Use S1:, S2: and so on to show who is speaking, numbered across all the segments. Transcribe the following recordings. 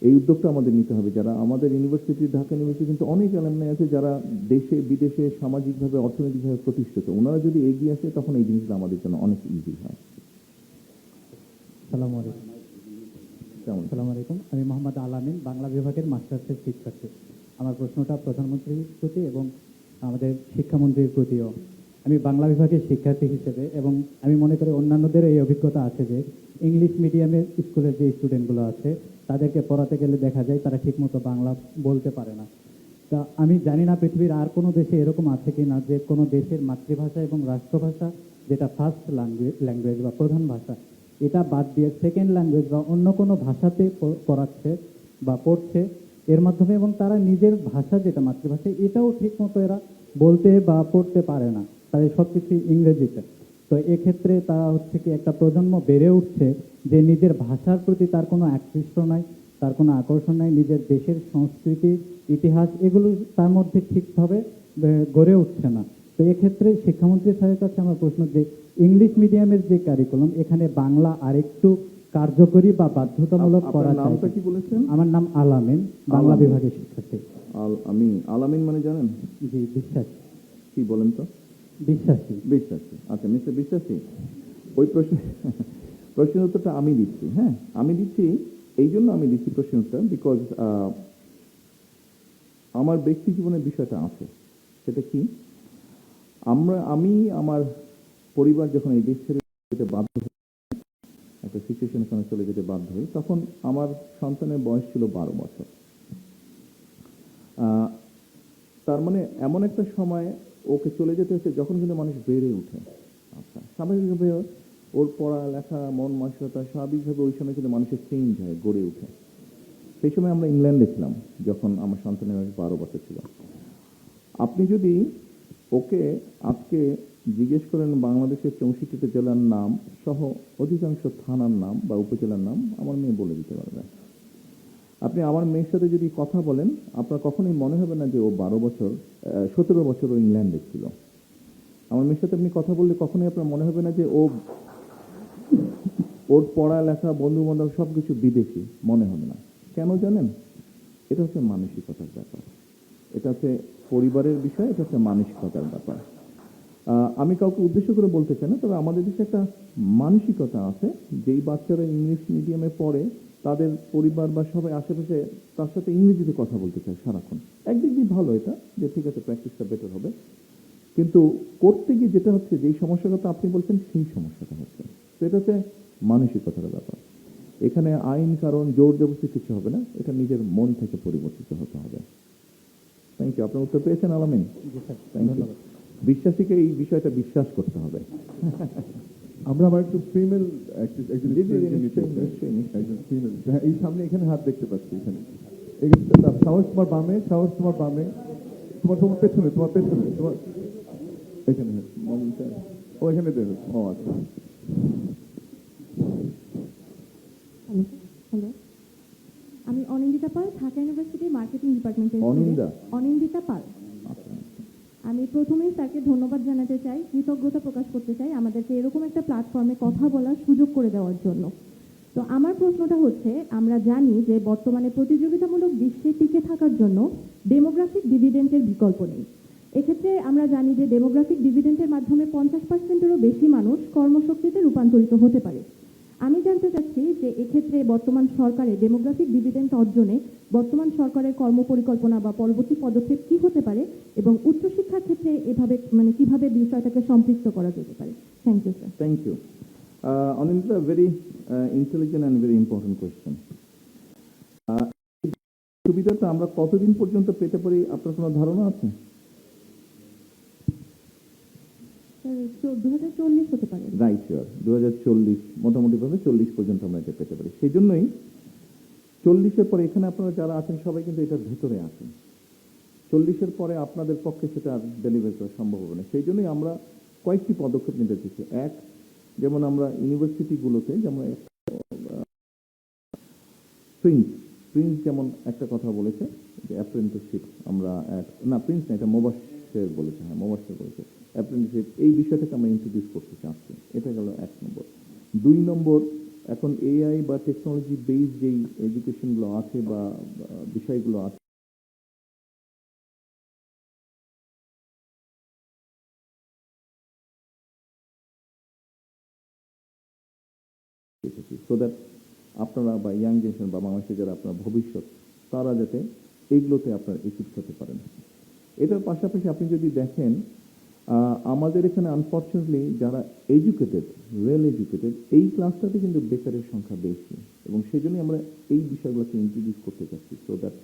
S1: এই উদ্যোগটা আমাদের নিতে হবে। যারা আমাদের ইউনিভার্সিটি, ঢাকা ইউনিভার্সিটি কিন্তু অনেক অ্যালামনাই আছে যারা দেশে বিদেশে সামাজিকভাবে অর্থনৈতিকভাবে প্রতিষ্ঠিত। ওনারা যদি এগিয়ে আসে তখন এই জিনিসটা আমাদের জন্য অনেক ইজি হয়।
S2: আসসালামু আলাইকুম। আমি মোহাম্মদ আলামিন, বাংলা বিভাগের মাস্টার্সের শিক্ষার্থী। আমার প্রশ্নটা প্রধানমন্ত্রীর প্রতি এবং আমাদের শিক্ষামন্ত্রীর প্রতিও। আমি বাংলা বিভাগের শিক্ষার্থী হিসেবে, এবং আমি মনে করি অন্যান্যদের এই অভিজ্ঞতা আছে যে ইংলিশ মিডিয়ামের স্কুলের যে স্টুডেন্টগুলো আছে তাদেরকে পড়াতে গেলে দেখা যায় তারা ঠিকমতো বাংলা বলতে পারে না। তা আমি জানি না পৃথিবীর আর কোনো দেশে এরকম আছে কি না যে কোনো দেশের মাতৃভাষা এবং রাষ্ট্রভাষা যেটা ফার্স্ট ল্যাঙ্গুয়েজ বা প্রধান ভাষা, এটা বাদ দিয়ে সেকেন্ড ল্যাঙ্গুয়েজ বা অন্য কোনো ভাষাতে পড়াচ্ছে বা পড়ছে এর মাধ্যমে, এবং তারা নিজের ভাষা যেটা মাতৃভাষা এটাও ঠিক মতো এরা বলতে বা পড়তে পারে না, তাদের সব কিছু ইংরেজিতে। তো এক্ষেত্রে তারা হচ্ছে কি একটা প্রজন্ম বেড়ে উঠছে যে নিজের ভাষার প্রতি তার কোনো আকৃষ্ট নাই, তার কোনো আকর্ষণ নাই, নিজের দেশের সংস্কৃতি ইতিহাস এগুলো তার মধ্যে ঠিকভাবে গড়ে উঠছে না। তো এক্ষেত্রে শিক্ষামন্ত্রী স্যারের কাছে আমার প্রশ্ন যে ইংলিশ মিডিয়ামের যে কারিকুলাম, এখানে বাংলা আরেকটু কার্যকরী বা বাধ্যতামূলক করা যায়।
S1: নামটা কি বলেছেন?
S2: আমার নাম আলামিন, বাংলা বিভাগের শিক্ষার্থী।
S1: আমি আলামিন মানে জানেন?
S2: জি, বিশ্বাসী।
S1: কি বলেন তো?
S2: বিশ্বাসী।
S1: বিশ্বাসী। আচ্ছা, মিস্টার বিশ্বাসী, ওই প্রশ্নের উত্তরটা আমি দিচ্ছি। হ্যাঁ, আমি দিচ্ছি। এই জন্য আমি দিচ্ছি প্রশ্নের উত্তর বিকজ আমার ব্যক্তি জীবনের বিষয়টা আছে। সেটা কি, আমি আমার পরিবার যখন এই দেশ ছেড়ে যেতে বাধ্য হই, একটা সিচুয়েশন ওখানে চলে যেতে বাধ্য হই, তখন আমার সন্তানের বয়স ছিল 12 বছর। তার মানে এমন একটা সময় ওকে চলে যেতে হচ্ছে যখন কিন্তু মানুষ বেড়ে ওঠে। আচ্ছা, স্বাভাবিকভাবে ওর পড়ালেখা, মন মানসিকতা স্বাভাবিকভাবে ওই সময় কিন্তু মানুষের চেঞ্জ হয়, গড়ে ওঠে। সেই সময় আমরা ইংল্যান্ডে ছিলাম যখন আমার সন্তানের বয়স 12 বছর ছিল। আপনি যদি ওকে আজকে জিজ্ঞেস করেন বাংলাদেশের 64টি জেলার নাম সহ অধিকাংশ থানার নাম বা উপজেলার নাম, আমার মেয়ে বলে দিতে পারবে। আপনি আমার মেয়ের সাথে যদি কথা বলেন, আপনার কখনোই মনে হবে না যে ও 17 বছর ও ইংল্যান্ডে ছিল। আমার মেয়ের সাথে আপনি কথা বললে কখনোই আপনার মনে হবে না যে ওর পড়ালেখা, বন্ধু বান্ধব সবকিছু বিদেশি মনে হবে না। কেন জানেন? এটা হচ্ছে মানসিকতার ব্যাপার, এটা হচ্ছে পরিবারের বিষয়, এটা হচ্ছে মানসিকতার ব্যাপার। আমি কাউকে উদ্দেশ্য করে বলতে চাই না, তবে আমাদের দেশে একটা মানসিকতা আছে, যেই বাচ্চারা ইংলিশ মিডিয়ামে পড়ে তাদের পরিবার বা সবাই আশেপাশে তার সাথে ইংরেজিতে কথা বলতে চায় সারাক্ষণ। একদিক দিয়ে ভালো এটা, যে ঠিক আছে প্র্যাকটিসটা বেটার হবে, কিন্তু করতে গিয়ে যেটা হচ্ছে, যেই সমস্যাটা আপনি বলছেন সেই সমস্যাটা হচ্ছে। তো এটা হচ্ছে মানসিকতার ব্যাপার। এখানে আইন কারণ জোর জবরদস্তি কিছু হবে না, এটা নিজের মন থেকে পরিবর্তিত হতে হবে। Thank you. আপনার উত্তর পেয়েছেন আলামিন? Thank you. বিশ্বাসীকে এই বিষয়টা বিশ্বাস করতে হবে।
S3: আমরা আবার একটু ফিমেল একজন ফিমেল, এই সামনে এখানে হাত দেখতে পাচ্ছি, এখানে সাহস তোমার বামে, সাহস তোমার বামে, তোমার পেছনে, তোমার এখানে ও এখানে দেবে। ও আচ্ছা,
S4: হ্যালো, আমি অনিন্দিতা পাল, ঢাকা ইউনিভার্সিটির মার্কেটিং ডিপার্টমেন্টের অনিন্দিতা পাল। আমি প্রথমেই স্যারকে ধন্যবাদ জানাতে চাই, কৃতজ্ঞতা প্রকাশ করতে চাই আমাদেরকে এরকম একটা প্ল্যাটফর্মে কথা বলার সুযোগ করে দেওয়ার জন্য। তো আমার প্রশ্নটা হচ্ছে, আমরা জানি যে বর্তমানে প্রতিযোগিতামূলক বিশ্বে টিকে থাকার জন্য ডেমোগ্রাফিক ডিভিডেন্টের বিকল্প নেই। এক্ষেত্রে আমরা জানি যে ডেমোগ্রাফিক ডিভিডেন্টের মাধ্যমে 50%-এরও বেশি মানুষ কর্মশক্তিতে রূপান্তরিত হতে পারে। আমি জানতে চাচ্ছি যে এক্ষেত্রে বর্তমান সরকারের ডেমোগ্রাফিক ডিভিডেন্ট অর্জনে বর্তমান সরকারের কর্মপরিকল্পনা বা পরবর্তী পদক্ষেপ কি হতে পারে, এবং উচ্চশিক্ষার ক্ষেত্রে এভাবে কিভাবে বিষয়টাকে সম্পৃক্ত করা যেতে পারে। Thank you sir.
S1: Thank you Anindita, very intelligent and very important question. সুবিধাটা আমরা কতদিন পর্যন্ত পেতে পারি, আপনার কোনো ধারণা আছে?
S4: 2040 হতে পারে।
S1: রাইট, শিওর 2040, মোটামুটি ভাবে 40 পর্যন্ত আমরা এটা পেতে পারি। সেই জন্যই 40-এর পরে এখানে আপনারা যারা আছেন সবাই কিন্তু এটার ভেতরে আছেন। 40-এর পরে আপনাদের পক্ষে সেটা আর ডেলিভারি করা সম্ভব হবে না। সেই জন্যই আমরা কয়েকটি পদক্ষেপ নিতে দিচ্ছি। এক, যেমন আমরা ইউনিভার্সিটিগুলোতে যেমন প্রিন্স যেমন একটা কথা বলেছে যে অ্যাপ্রেন্টিসশিপ, আমরা না প্রিন্স না, এটা মোবাশ্বের বলেছে, হ্যাঁ মোবাশ্বের বলেছে অ্যাপ্রেন্টিসশিপ, এই বিষয়টাকে আমরা ইন্ট্রোডিউস করতে চাচ্ছি। এটা গেল 1 নম্বর। 2 নম্বর, এখন এআই বা টেকনোলজি বেসড যেই এডুকেশনগুলো আছে বা বিষয়গুলো আছে, সো দ্যাট আপনারা বা ইয়াং জেনারেশন বা বাংলাদেশে যারা আপনার ভবিষ্যৎ, তারা যাতে এইগুলোতে আপনার একিট হতে পারেন। এটার পাশাপাশি আপনি যদি দেখেন, আমাদের এখানে আনফর্চুনেটলি যারা এডুকেটেড, ওয়েল এডুকেটেড, এই ক্লাসটাতে কিন্তু বেকারের সংখ্যা বেশি, এবং সেই জন্যই আমরা এই বিষয়গুলোকে ইন্ট্রোডিউস করতে চাচ্ছি, সো দ্যাট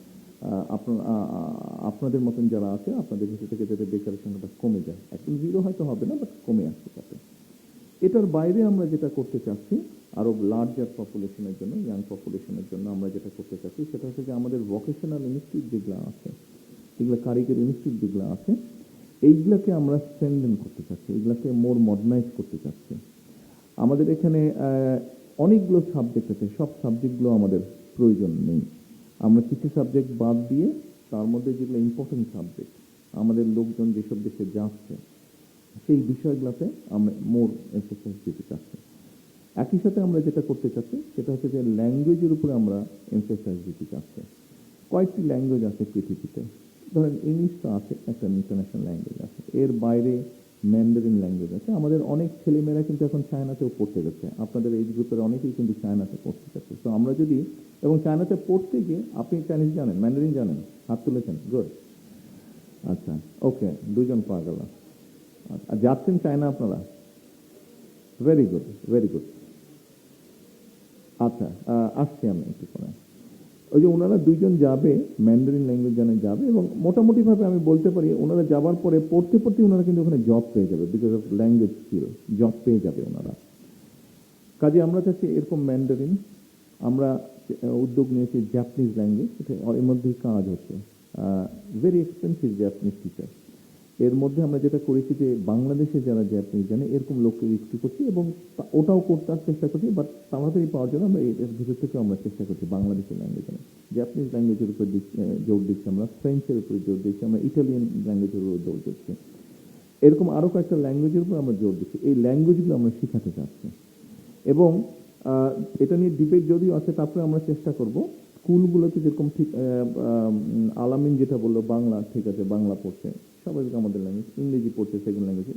S1: আপনাদের মতন যারা আছে আপনাদের ভিতর থেকে যাতে বেকারের সংখ্যাটা কমে যায়, একদম জিরো হয়তো হবে না, বাট কমে আসতে পারে। এটার বাইরে আমরা যেটা করতে চাচ্ছি, আরো লার্জার পপুলেশনের জন্য, ইয়াং পপুলেশনের জন্য আমরা যেটা করতে চাচ্ছি সেটা হচ্ছে যে আমাদের ভোকেশনাল ইনস্টিটিউট যেগুলো আছে, এগুলো কারিগরি ইনস্টিটিউট যেগুলো আছে, এইগুলাকে আমরা স্ট্রেনথেন করতে চাচ্ছি, এগুলাকে মোর মডার্নাইজ করতে চাচ্ছি। আমাদের এখানে অনেকগুলো সাবজেক্ট আছে, সব সাবজেক্টগুলো আমাদের প্রয়োজন নেই। আমরা কিছু সাবজেক্ট বাদ দিয়ে তার মধ্যে যেগুলো ইম্পর্টেন্ট সাবজেক্ট, আমাদের লোকজন যেসব দেশে যাচ্ছে সেই বিষয়গুলোতে আমরা মোর এমফাসাইজ দিতে চাচ্ছি। একই সাথে আমরা যেটা করতে চাচ্ছি সেটা হচ্ছে যে ল্যাঙ্গুয়েজের উপরে আমরা এমফাসাইজ দিতে চাচ্ছি। কয়েকটি ল্যাঙ্গুয়েজ আছে পৃথিবীতে, ধরেন ইংলিশ তো আছে, একটা ইন্টারন্যাশনাল ল্যাঙ্গুয়েজ আছে, এর বাইরে ম্যান্ডারিন ল্যাঙ্গুয়েজ আছে। আমাদের অনেক ছেলেমেয়েরা কিন্তু এখন চায়নাতেও পড়তে গেছে, আপনাদের এই গ্রুপের অনেকেই কিন্তু চায়নাতে পড়তে যাচ্ছে। তো আমরা যদি, এবং চায়নাতে পড়তে গিয়ে আপনি চাইনিজ জানেন, ম্যান্ডারিন জানেন, হাত তুলেছেন, গুড, আচ্ছা, ওকে, দুজন পাওয়া গেল। আর যাচ্ছেন চায়না আপনারা, ভেরি গুড, ভেরি গুড। আচ্ছা, আসছি আমি একটু পরে। ওই যে ওনারা দুইজন যাবে, ম্যান্ডারিন ল্যাঙ্গুয়েজ জানে যাবে, এবং মোটামুটিভাবে আমি বলতে পারি ওনারা যাবার পরে পড়তে পড়তে ওনারা কিন্তু ওখানে জব পেয়ে যাবে, because of language skill, job পেয়ে যাবে ওনারা। কাজে আমরা চাচ্ছি এরকম ম্যান্ডারিন, আমরা উদ্যোগ নিয়েছি জাপানিজ ল্যাঙ্গুয়েজ, এটা এর মধ্যেই কাজ হচ্ছে, ভেরি এক্সপেন্সিভ জাপানিজ টিচার। এর মধ্যে আমরা যেটা করেছি যে বাংলাদেশে যারা জাপানিজ জানে এরকম লোককে রিক্রুট করছি, এবং ওটাও করতে চেষ্টা করছি, বাট তাড়াতাড়ি পাওয়ার জন্য আমরা এর ভিতর থেকে আমরা চেষ্টা করছি বাংলাদেশের ল্যাঙ্গুয়েজ জানে। জাপানিজ ল্যাঙ্গুয়েজের উপর জোর দিচ্ছি আমরা, ফ্রেঞ্চের উপরে জোর দিচ্ছি আমরা, ইটালিয়ান ল্যাঙ্গুয়েজের উপর জোর দিচ্ছি, এরকম আরো কয়েকটা ল্যাঙ্গুয়েজের উপর আমরা জোর দিচ্ছি। এই ল্যাঙ্গুয়েজগুলো আমরা শেখাতে চাচ্ছি, এবং এটা নিয়ে ডিবেট যদিও আছে, তারপরে আমরা চেষ্টা করব স্কুলগুলোতে যেরকম ঠিক আলামিন যেটা বললো, বাংলা ঠিক আছে, বাংলা পড়ছে স্বাভাবিক, আমাদের ল্যাঙ্গুয়েজ, ইংরেজি পড়ছে সেকেন্ড ল্যাঙ্গুয়েজে,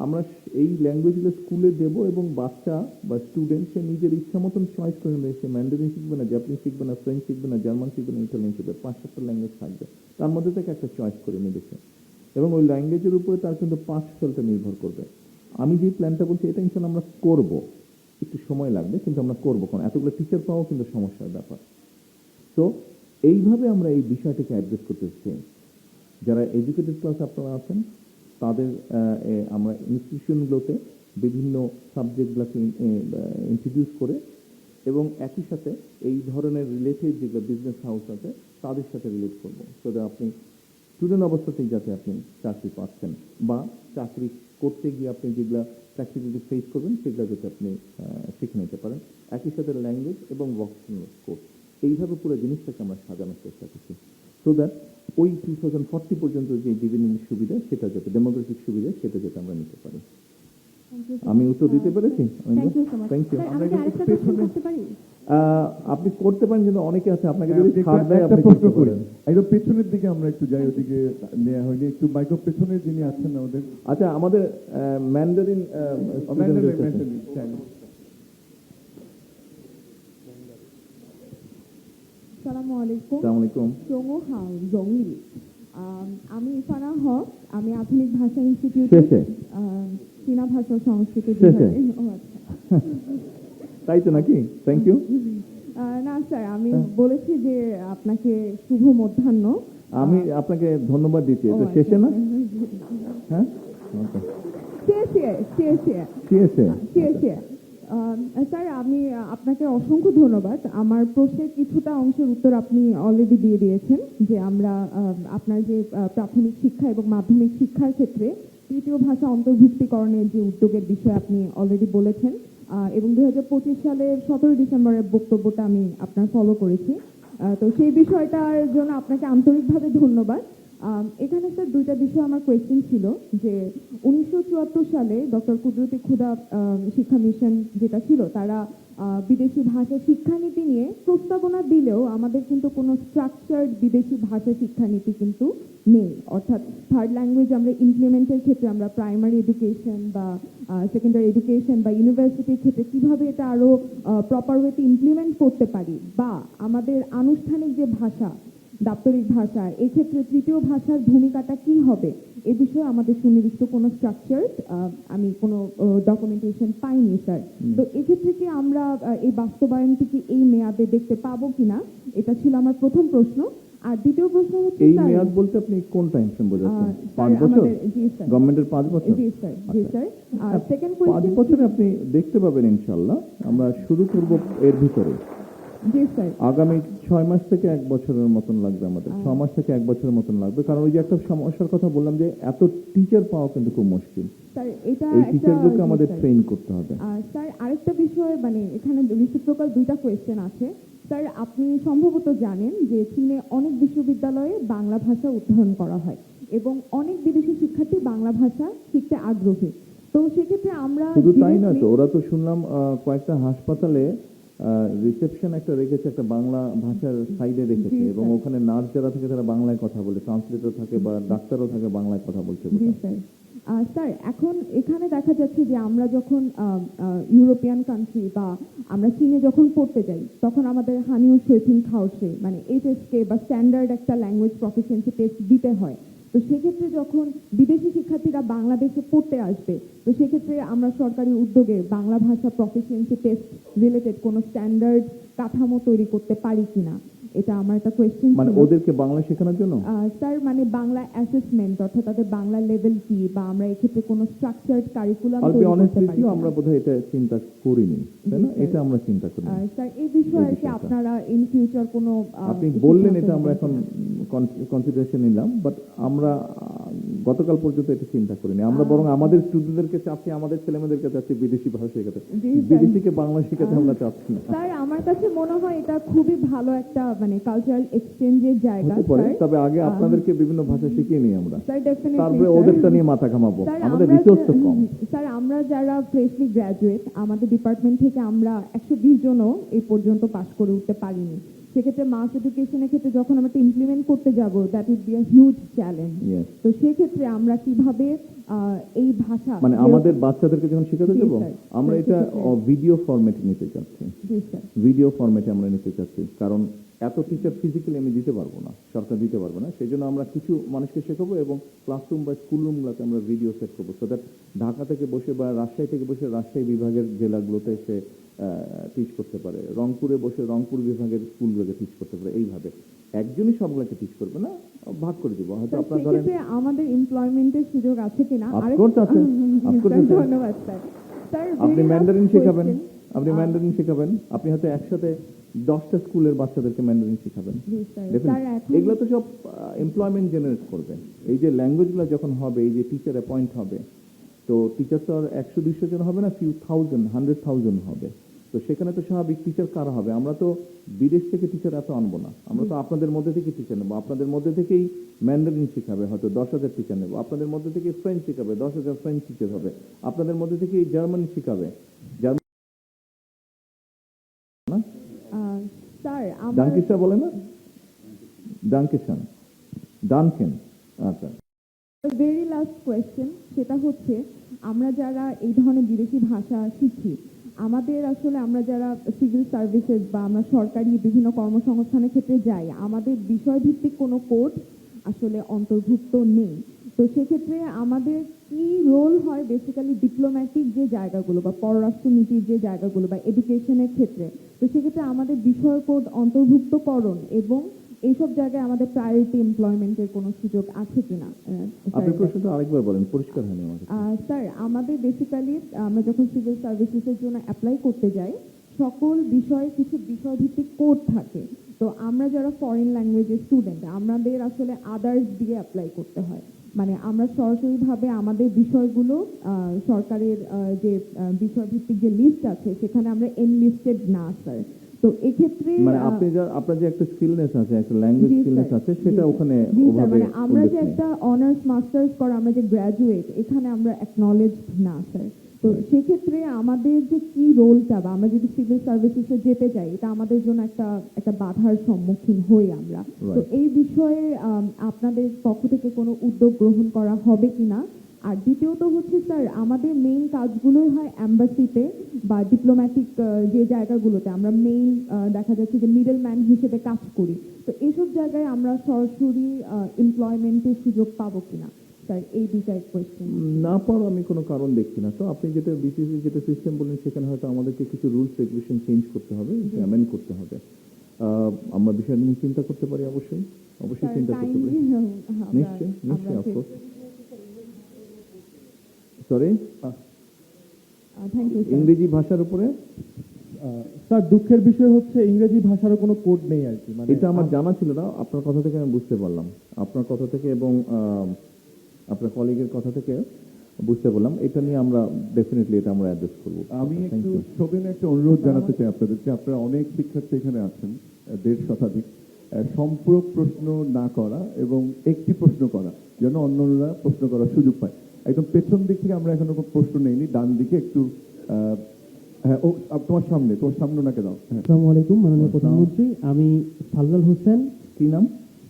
S1: আমরা এই ল্যাঙ্গুয়েজগুলো স্কুলে দেব, এবং বাচ্চা বা স্টুডেন্ট সে নিজের ইচ্ছা মতন চয়েস করে নেবে, সে ম্যান্ডারিন শিখবে না, জাপানিজ শিখবে না, ফ্রেঞ্চ শিখবে না, জার্মান শিখবে না, ইটালিয়ান শিখবে, 5-7টা ল্যাঙ্গুয়েজ থাকবে, তার মধ্যে থেকে একটা চয়েস করে নেবে সে, এবং ওই ল্যাঙ্গুয়েজের উপরে তার কিন্তু পাস ফেলটা নির্ভর করবে। আমি যে প্ল্যানটা বলছি এটা ইনশাল্লাহ আমরা করব, একটু সময় লাগবে কিন্তু আমরা করবো, কারণ এতগুলো টিচার পাওয়াও কিন্তু সমস্যার ব্যাপার। তো এইভাবে আমরা এই বিষয়টিকে অ্যাড্রেস করতে চাই। যারা এডুকেটেড ক্লাস আপনারা আছেন তাদের আমরা ইনস্টিটিউশনগুলোতে বিভিন্ন সাবজেক্টগুলোকে ইন্ট্রোডিউস করে, এবং একই সাথে এই ধরনের রিলেটেড যেগুলো বিজনেস হাউস আছে তাদের সাথে রিলেট করবো, সো দ্যাট আপনি স্টুডেন্ট অবস্থাতেই যাতে আপনি চাকরি পাচ্ছেন, বা চাকরি করতে গিয়ে আপনি যেগুলা প্র্যাকটিক্যালি ফেস করবেন সেগুলো যাতে আপনি শিখে নিতে পারেন। একই সাথে ল্যাঙ্গুয়েজ এবং ভোকেশনাল কোর্স, এইভাবে পুরো জিনিসটাকে আমরা সাজানোর চেষ্টা করছি, সো দ্যাট ওই 2040 পর্যন্ত যে ডিভিডেন্ড সুবিধা, সেটা যাতে ডেমোগ্রাফিক সুবিধা, সেটা যাতে আমরা নিতে পারি। আমি উত্তর দিতে পেরেছি?
S4: Thank you so much.
S1: Thank you.
S4: আমরা কি আরেকটা কোশ্চেন করতে পারি?
S1: আপনি করতে পারেন, কিন্তু অনেকে আছে আপনাকে যদি ছাড় দেয়
S3: একটা
S1: আপনি
S3: প্রশ্ন
S1: করতে
S3: করি,
S1: পারেন।
S3: একদম পেছনের দিকে আমরা একটু যাই, ওদিকে নেওয়া হয়নি, একটু মাইক্রো পেছনে যিনি আছেন আমাদের,
S1: আচ্ছা, আমাদের ম্যান্ডারিন
S4: আসসালামু আলাইকুম।
S1: আসসালামু আলাইকুম।
S4: চোঙো হাং জংইল। আমি ইফানা হক, আমি আধুনিক ভাষা ইনস্টিটিউট,
S1: শেষে
S4: চীনা ভাষা ও সংস্কৃতি
S1: শেষে।
S4: বিভাগে। ও আচ্ছা।
S1: তাই তো নাকি? Thank you.
S4: না স্যার, আমি বলেছি যে আপনাকে শুভ মধ্যাহ্ন।
S1: আমি আপনাকে ধন্যবাদ দিচ্ছি, এটা শেষে না? হ্যাঁ,
S4: শেষে। স্যার, আমি আপনাকে অসংখ্য ধন্যবাদ। আমার প্রশ্নের কিছুটা অংশের উত্তর আপনি অলরেডি দিয়ে দিয়েছেন, যে আমরা আপনার যে প্রাথমিক শিক্ষা এবং মাধ্যমিক শিক্ষার ক্ষেত্রে তৃতীয় ভাষা অন্তর্ভুক্তিকরণের যে উদ্যোগের বিষয়ে আপনি অলরেডি বলেছেন, এবং 2025 সালের 17 ডিসেম্বরের বক্তব্যটা আমি আপনার ফলো করেছি। তো সেই বিষয়টার জন্য আপনাকে আন্তরিকভাবে ধন্যবাদ। এখানে স্যার দুইটা বিষয় আমার কোয়েশ্চেন ছিল, যে 1974 সালে ডক্টর কুদরতি খুদা শিক্ষা মিশন যেটা ছিল, তারা বিদেশি ভাষা শিক্ষানীতি নিয়ে প্রস্তাবনা দিলেও আমাদের কিন্তু কোনো স্ট্রাকচার্ড বিদেশি ভাষা শিক্ষানীতি কিন্তু নেই। অর্থাৎ থার্ড ল্যাঙ্গুয়েজ আমরা ইমপ্লিমেন্টের ক্ষেত্রে আমরা প্রাইমারি এডুকেশন বা সেকেন্ডারি এডুকেশন বা ইউনিভার্সিটির ক্ষেত্রে কিভাবে এটা আরো প্রপার ওয়েতে ইমপ্লিমেন্ট করতে পারি, বা আমাদের আনুষ্ঠানিক যে ভাষা, দাপ্তরিক ভাষা, এক্ষেত্রে তৃতীয় ভাষার ভূমিকাটা কি হবে, এ বিষয়ে আমাদের সুনির্দিষ্ট কোনো স্ট্রাকচার আমি কোনো ডকুমেন্টেশন পাইনি স্যার। তো এক্ষেত্রে কি আমরা এই বাস্তবায়নটি কি এই মেয়াদে দেখতে পাবো কিনা, এটা ছিল আমার প্রথম প্রশ্ন। আর দ্বিতীয় প্রশ্ন হচ্ছে
S1: এই
S4: স্যার,
S1: মেয়াদ বলতে আপনি কোন টাইম ফ্রেম বোঝাচ্ছেন?
S4: স্যার
S1: 5 বছর?
S4: জি স্যার,
S1: গভর্নমেন্টের 5 বছর?
S4: জি স্যার, জি স্যার। আর সেকেন্ড
S1: 5
S4: কোয়েশ্চেন,
S1: বছরে আপনি দেখতে পাবেন ইনশাআল্লাহ। আমরা শুরু করব এর ভিতরে।
S4: জি স্যার,
S1: আগামী 6 মাস থেকে 1 বছরের মতন লাগবে আমাদের, 6 মাস থেকে 1 বছরের মতন লাগবে। কারণ ওই যে একটা সমস্যার কথা বললাম যে এত টিচার পাওয়া কিন্তু খুব মুশকিল।
S4: স্যার এটা
S1: এই
S4: একটা,
S1: টিচারগুলোকে
S4: জি
S1: আমাদের
S4: স্যার।
S1: ট্রেন করতে হবে।
S4: স্যার আরেকটা বিষয়, মানে এখানে রিসিপ্রোকাল দুইটা কোয়েশ্চেন আছে। স্যার আপনি সম্ভবত জানেন যে চীনে অনেক বিশ্ববিদ্যালয়ে বাংলা ভাষা অধ্যয়ন করা হয় এবং অনেক বিদেশি শিক্ষার্থী বাংলা ভাষা শিখতে আগ্রহী। তো সেক্ষেত্রে আমরা
S1: শুধু তাই নয়
S4: directly-
S1: তো, ওরা তো শুনলাম কয়েকটা হাসপাতালে রিসেপশন একটা রেখেছে, একটা বাংলা ভাষার সাইডে রেখেছে,
S4: জি,
S1: এবং
S4: স্যার।
S1: ওখানে নার্স যারা থাকে তারা বাংলায় কথা বলে, ট্রান্সলেটর থাকে বা ডাক্তারও থাকে বাংলায় কথা বলছে
S4: জি
S1: বোধহয়।
S4: স্যার। স্যার এখন এখানে দেখা যাচ্ছে যে আমরা যখন ইউরোপিয়ান কান্ট্রি বা আমরা চীনে যখন পড়তে যাই, তখন আমাদের হানিউ শেপিং খাওসে মানে এইচএসকে বা স্ট্যান্ডার্ড একটা ল্যাঙ্গুয়েজ প্রফিসিয়েন্সি টেস্ট দিতে হয়। তো সেক্ষেত্রে যখন বিদেশি শিক্ষার্থীরা বাংলাদেশে পড়তে আসবে, তো সেক্ষেত্রে আমরা সরকারি উদ্যোগে বাংলা ভাষা প্রফিসিয়েন্সি টেস্ট রিলেটেড কোনো স্ট্যান্ডার্ড কাঠামো তৈরি করতে পারি কিনা, এটা আমার একটা কোয়েশ্চেন
S1: মানে
S4: ছিল।
S1: ওদেরকে বাংলা শেখানোর জন্য
S4: স্যার মানে বাংলা অ্যাসেসমেন্ট, অর্থাৎ তাদের বাংলা লেভেল কি, বা আমরা এক্ষেত্রে কোনো স্ট্রাকচার্ড কারিকুলাম
S1: আল বি
S4: তৈরি
S1: অনেস্ট
S4: করতে
S1: উইথ
S4: পারি
S1: ইউ,
S4: কিনা?
S1: আমরা বোধহয় এটা চিন্তা করিনি, তাই না?
S4: জি, স্যার।
S1: এটা আমরা চিন্তা করিনি।
S4: স্যার এই বিষয়ে
S1: এই
S4: আর কি
S1: বিষয়টা।
S4: আপনারা ইন ফিউচার কোনো
S1: আপনি
S4: সিদ্ধান্ত
S1: বললেন এটা
S4: নেবেন
S1: আমরা এখন
S4: কিনা?
S1: কনসিডারেশন নিলাম, বাট আমরা গতকাল পর্যন্ত এটা চিন্তা করিনি। আমরা বরং আমাদের স্টুডেন্টদেরকে চাচ্ছি, আমাদের ছেলেমেয়েদেরকে চাচ্ছি বিদেশি ভাষা শেখাতে,
S4: জি, স্যার।
S1: বিদেশিকে বাংলা শেখাতে আমরা চাচ্ছি না।
S4: স্যার আমার কাছে মনে হয় এটা খুবই ভালো একটা মানে কালচারাল এক্সচেঞ্জের জায়গা
S1: হতে পারে,
S4: স্যার।
S1: তবে আগে আপনাদেরকে বিভিন্ন ভাষা শিখিয়ে নিই আমরা,
S4: স্যার ডেফিনেটলি
S1: তারপরে ওদেরটা নিয়ে মাথা ঘামাবো। আমাদের রিসোর্স তো কম।
S4: স্যার আমরা যারা ফ্রেশলি গ্র্যাজুয়েট, আমাদের ডিপার্টমেন্ট থেকে আমরা 120 জনও এই পর্যন্ত পাশ করে উঠতে পারিনি। সেক্ষেত্রে মাস এডুকেশনের ক্ষেত্রে যখন আমরা ইমপ্লিমেন্ট করতে যাব, that would be a huge challenge.
S1: Yes.
S4: তো সেক্ষেত্রে আমরা কিভাবে এই ভাষা
S1: মানে আমাদের বাচ্চাদেরকে যখন শেখাতে
S4: জি,
S1: যাবো,
S4: স্যার।
S1: আমরা
S4: স্যার,
S1: এটা
S4: সেক্ষেত্রে-
S1: ভিডিও ফরম্যাটে নিতে চাচ্ছি।
S4: জি স্যার,
S1: ভিডিও ফরম্যাটে আমরা নিতে চাচ্ছি, কারণ এত টিচার ফিজিক্যালি আমি দিতে পারবো না, সরকার দিতে পারবে না। সেই জন্য আমরা কিছু মানুষকে শেখাবো এবং ক্লাসরুম বা স্কুল রুমগুলোতে আমরা ভিডিও সেট করবো, সো দ্যাট ঢাকা থেকে বসে বা রাজশাহী থেকে বসে রাজশাহী বিভাগের জেলাগুলোতে সে টিচ করতে পারে, রংপুরে বসে রংপুর বিভাগের স্কুলগুলোকে টিচ করতে পারে। এইভাবে একজনই সবগুলোকে টিচ করবে না, ভাগ করে দিব। হয়তো
S4: স্যার
S1: আপনার ধরেন
S4: সেক্ষেত্রে আমাদের এমপ্লয়মেন্টের সুযোগ আছে কিনা?
S1: Of
S4: আরেক-
S1: course আছে, of course
S4: স্যার,
S1: আছে।
S4: ধন্যবাদ স্যার। স্যার
S1: আপনি
S4: very last
S1: ম্যান্ডারিন শেখাবেন,
S4: question.
S1: আপনি ম্যান্ডারিন শেখাবেন, আপনি হয়তো একসাথে 10টা স্কুলের বাচ্চাদেরকে ম্যান্ডারিন শেখাবেন।
S4: জি স্যার।
S1: দেখুন,
S4: স্যার এখন
S1: এগুলো তো সব এমপ্লয়মেন্ট জেনারেট করবে। এই যে ল্যাঙ্গুয়েজগুলো যখন হবে, এই যে টিচার অ্যাপয়েন্ট হবে, তো টিচার তো আর 100-200 জন হবে না, ফিউ থাউজেন্ড, 100,000 হবে। তো সেখানে তো স্বাভাবিক টিচার কারা হবে? আমরা তো বিদেশ থেকে টিচার এত আনবো না, আমরা তো আপনাদের মধ্যে থেকে টিচার নেবো। আপনাদের মধ্যে থেকেই ম্যান্ডারিন শেখাবে, হয়তো 10,000 টিচার নেবো। আপনাদের মধ্যে থেকে ফ্রেঞ্চ শেখাবে, 10,000 ফ্রেঞ্চ টিচার হবে। আপনাদের মধ্যে থেকেই জার্মান শেখাবে, জার্মান না,
S4: স্যার আমার
S1: ডানকিসা বলে না, ডানকিসান, ডানকেন। আচ্ছা,
S4: ভেরি লাস্ট কোয়েশ্চেন, সেটা হচ্ছে আমরা যারা এই ধরনের বিদেশি ভাষা শিখি, আমাদের আসলে আমরা যারা সিভিল সার্ভিসেস বা আমরা সরকারি বিভিন্ন কর্মসংস্থানের ক্ষেত্রে যাই, আমাদের বিষয়ভিত্তিক কোনো কোড আসলে অন্তর্ভুক্ত নেই। তো সেক্ষেত্রে আমাদের কি রোল হয় বেসিক্যালি ডিপ্লোম্যাটিক যে জায়গাগুলো বা পররাষ্ট্রনীতির যে জায়গাগুলো বা এডুকেশনের ক্ষেত্রে, তো সেক্ষেত্রে আমাদের বিষয় কোড অন্তর্ভুক্তকরণ এবং এইসব জায়গায় আমাদের প্রায়োরিটি এমপ্লয়মেন্টের কোনো সুযোগ আছে কিনা?
S1: আপনি প্রশ্নটা আরেকবার বলেন, পরিষ্কার হয়নি আমার কাছে।
S4: স্যার আমাদের বেসিক্যালি আমরা যখন সিভিল সার্ভিসেসের জন্য অ্যাপ্লাই করতে যাই, সকল বিষয়ে কিছু বিষয়ভিত্তিক কোড থাকে। তো আমরা যারা ফরেন ল্যাঙ্গুয়েজের স্টুডেন্ট, আমাদের আসলে আদার্স দিয়ে অ্যাপ্লাই করতে হয়। মানে আমরা সরাসরিভাবে আমাদের বিষয়গুলো সরকারের যে বিষয়ভিত্তিক যে লিস্ট আছে সেখানে আমরা এনলিস্টেড না স্যার। তো এক্ষেত্রে
S1: মানে আপনি আপনার যে একটা স্কিলনেস আছে, একটা ল্যাঙ্গুয়েজ
S4: জি,
S1: স্কিলনেস
S4: স্যার।
S1: আছে, সেটা
S4: জি,
S1: ওখানে
S4: জি, স্যার,
S1: ওভাবে
S4: মানে আমরা
S1: উল্লেখ
S4: যে
S1: নেই।
S4: একটা অনার্স মাস্টার্স করা আমরা যে গ্র্যাজুয়েট, এখানে আমরা অ্যাকনলেজড না স্যার। তো সেক্ষেত্রে আমাদের যে কি রোলটা বা আমরা যদি সিভিল সার্ভিসেসে যেতে চাই এটা আমাদের জন্য একটা একটা বাধার সম্মুখীন হই আমরা। তো
S1: Right.
S4: এই বিষয়ে আপনাদের পক্ষ থেকে কোনো উদ্যোগ গ্রহণ করা হবে কিনা? আর দ্বিতীয়ত হচ্ছে স্যার আমাদের মেইন কাজগুলোই হয় অ্যাম্বাসিতে বা ডিপ্লোম্যাটিক যে জায়গাগুলোতে আমরা মেইন দেখা যাচ্ছে যে মিডল ম্যান হিসেবে কাজ করি। তো এইসব জায়গায় আমরা সরাসরি এমপ্লয়মেন্টের সুযোগ পাবো কিনা স্যার, এই দুইটাই কোয়েশ্চেন।
S1: না পারো আমি কোনো কারণ দেখছি না। তো আপনি যেটা বিসিসি যেটা সিস্টেম বললেন সেখানে হয়তো আমাদেরকে কিছু রুলস রেগুলেশন চেঞ্জ করতে হবে, অ্যামেন্ড করতে হবে। আমরা বিষয়টা নিয়ে চিন্তা করতে পারি, অবশ্যই অবশ্যই চিন্তা করতে পারি। নিশ্চয়ই নিশ্চয়ই, অফকোর্স। Sorry,
S4: thank you.
S1: ইংরেজি ভাষার উপরে
S3: স্যার দুঃখের বিষয় হচ্ছে ইংরেজি ভাষারও কোনো কোড নেই আর কি, মানে
S1: এটা আমার জানা ছিল না। আপনার কথা থেকে আমি বুঝতে পারলাম, আপনার কথা থেকে এবং আপনার কলিগের কথা থেকে বুঝতে পারলাম। এটা নিয়ে আমরা ডেফিনেটলি এটা আমরা অ্যাড্রেস করবো।
S3: আমি
S1: Thank
S3: একটু
S1: you.
S3: সবিনে একটা অনুরোধ জানাতে চাই আপনাদেরকে। আপনারা অনেক শিক্ষার্থী এখানে আছেন, 1.5 শতাধিক। সম্পূরক প্রশ্ন না করা এবং একটি প্রশ্ন করা, যেন অন্যরা প্রশ্ন করার সুযোগ পায়। একদম পেছন দিক থেকে আমরা এখনো কোনো প্রশ্ন নেইনি, ডান দিকে একটু হ্যাঁ, ও তোমার সামনে ওনাকে দাও। হ্যাঁ,
S2: আসসালামু আলাইকুম মাননীয় প্রধানমন্ত্রী, আমি সাল্লাল হোসেন।
S1: কি নাম?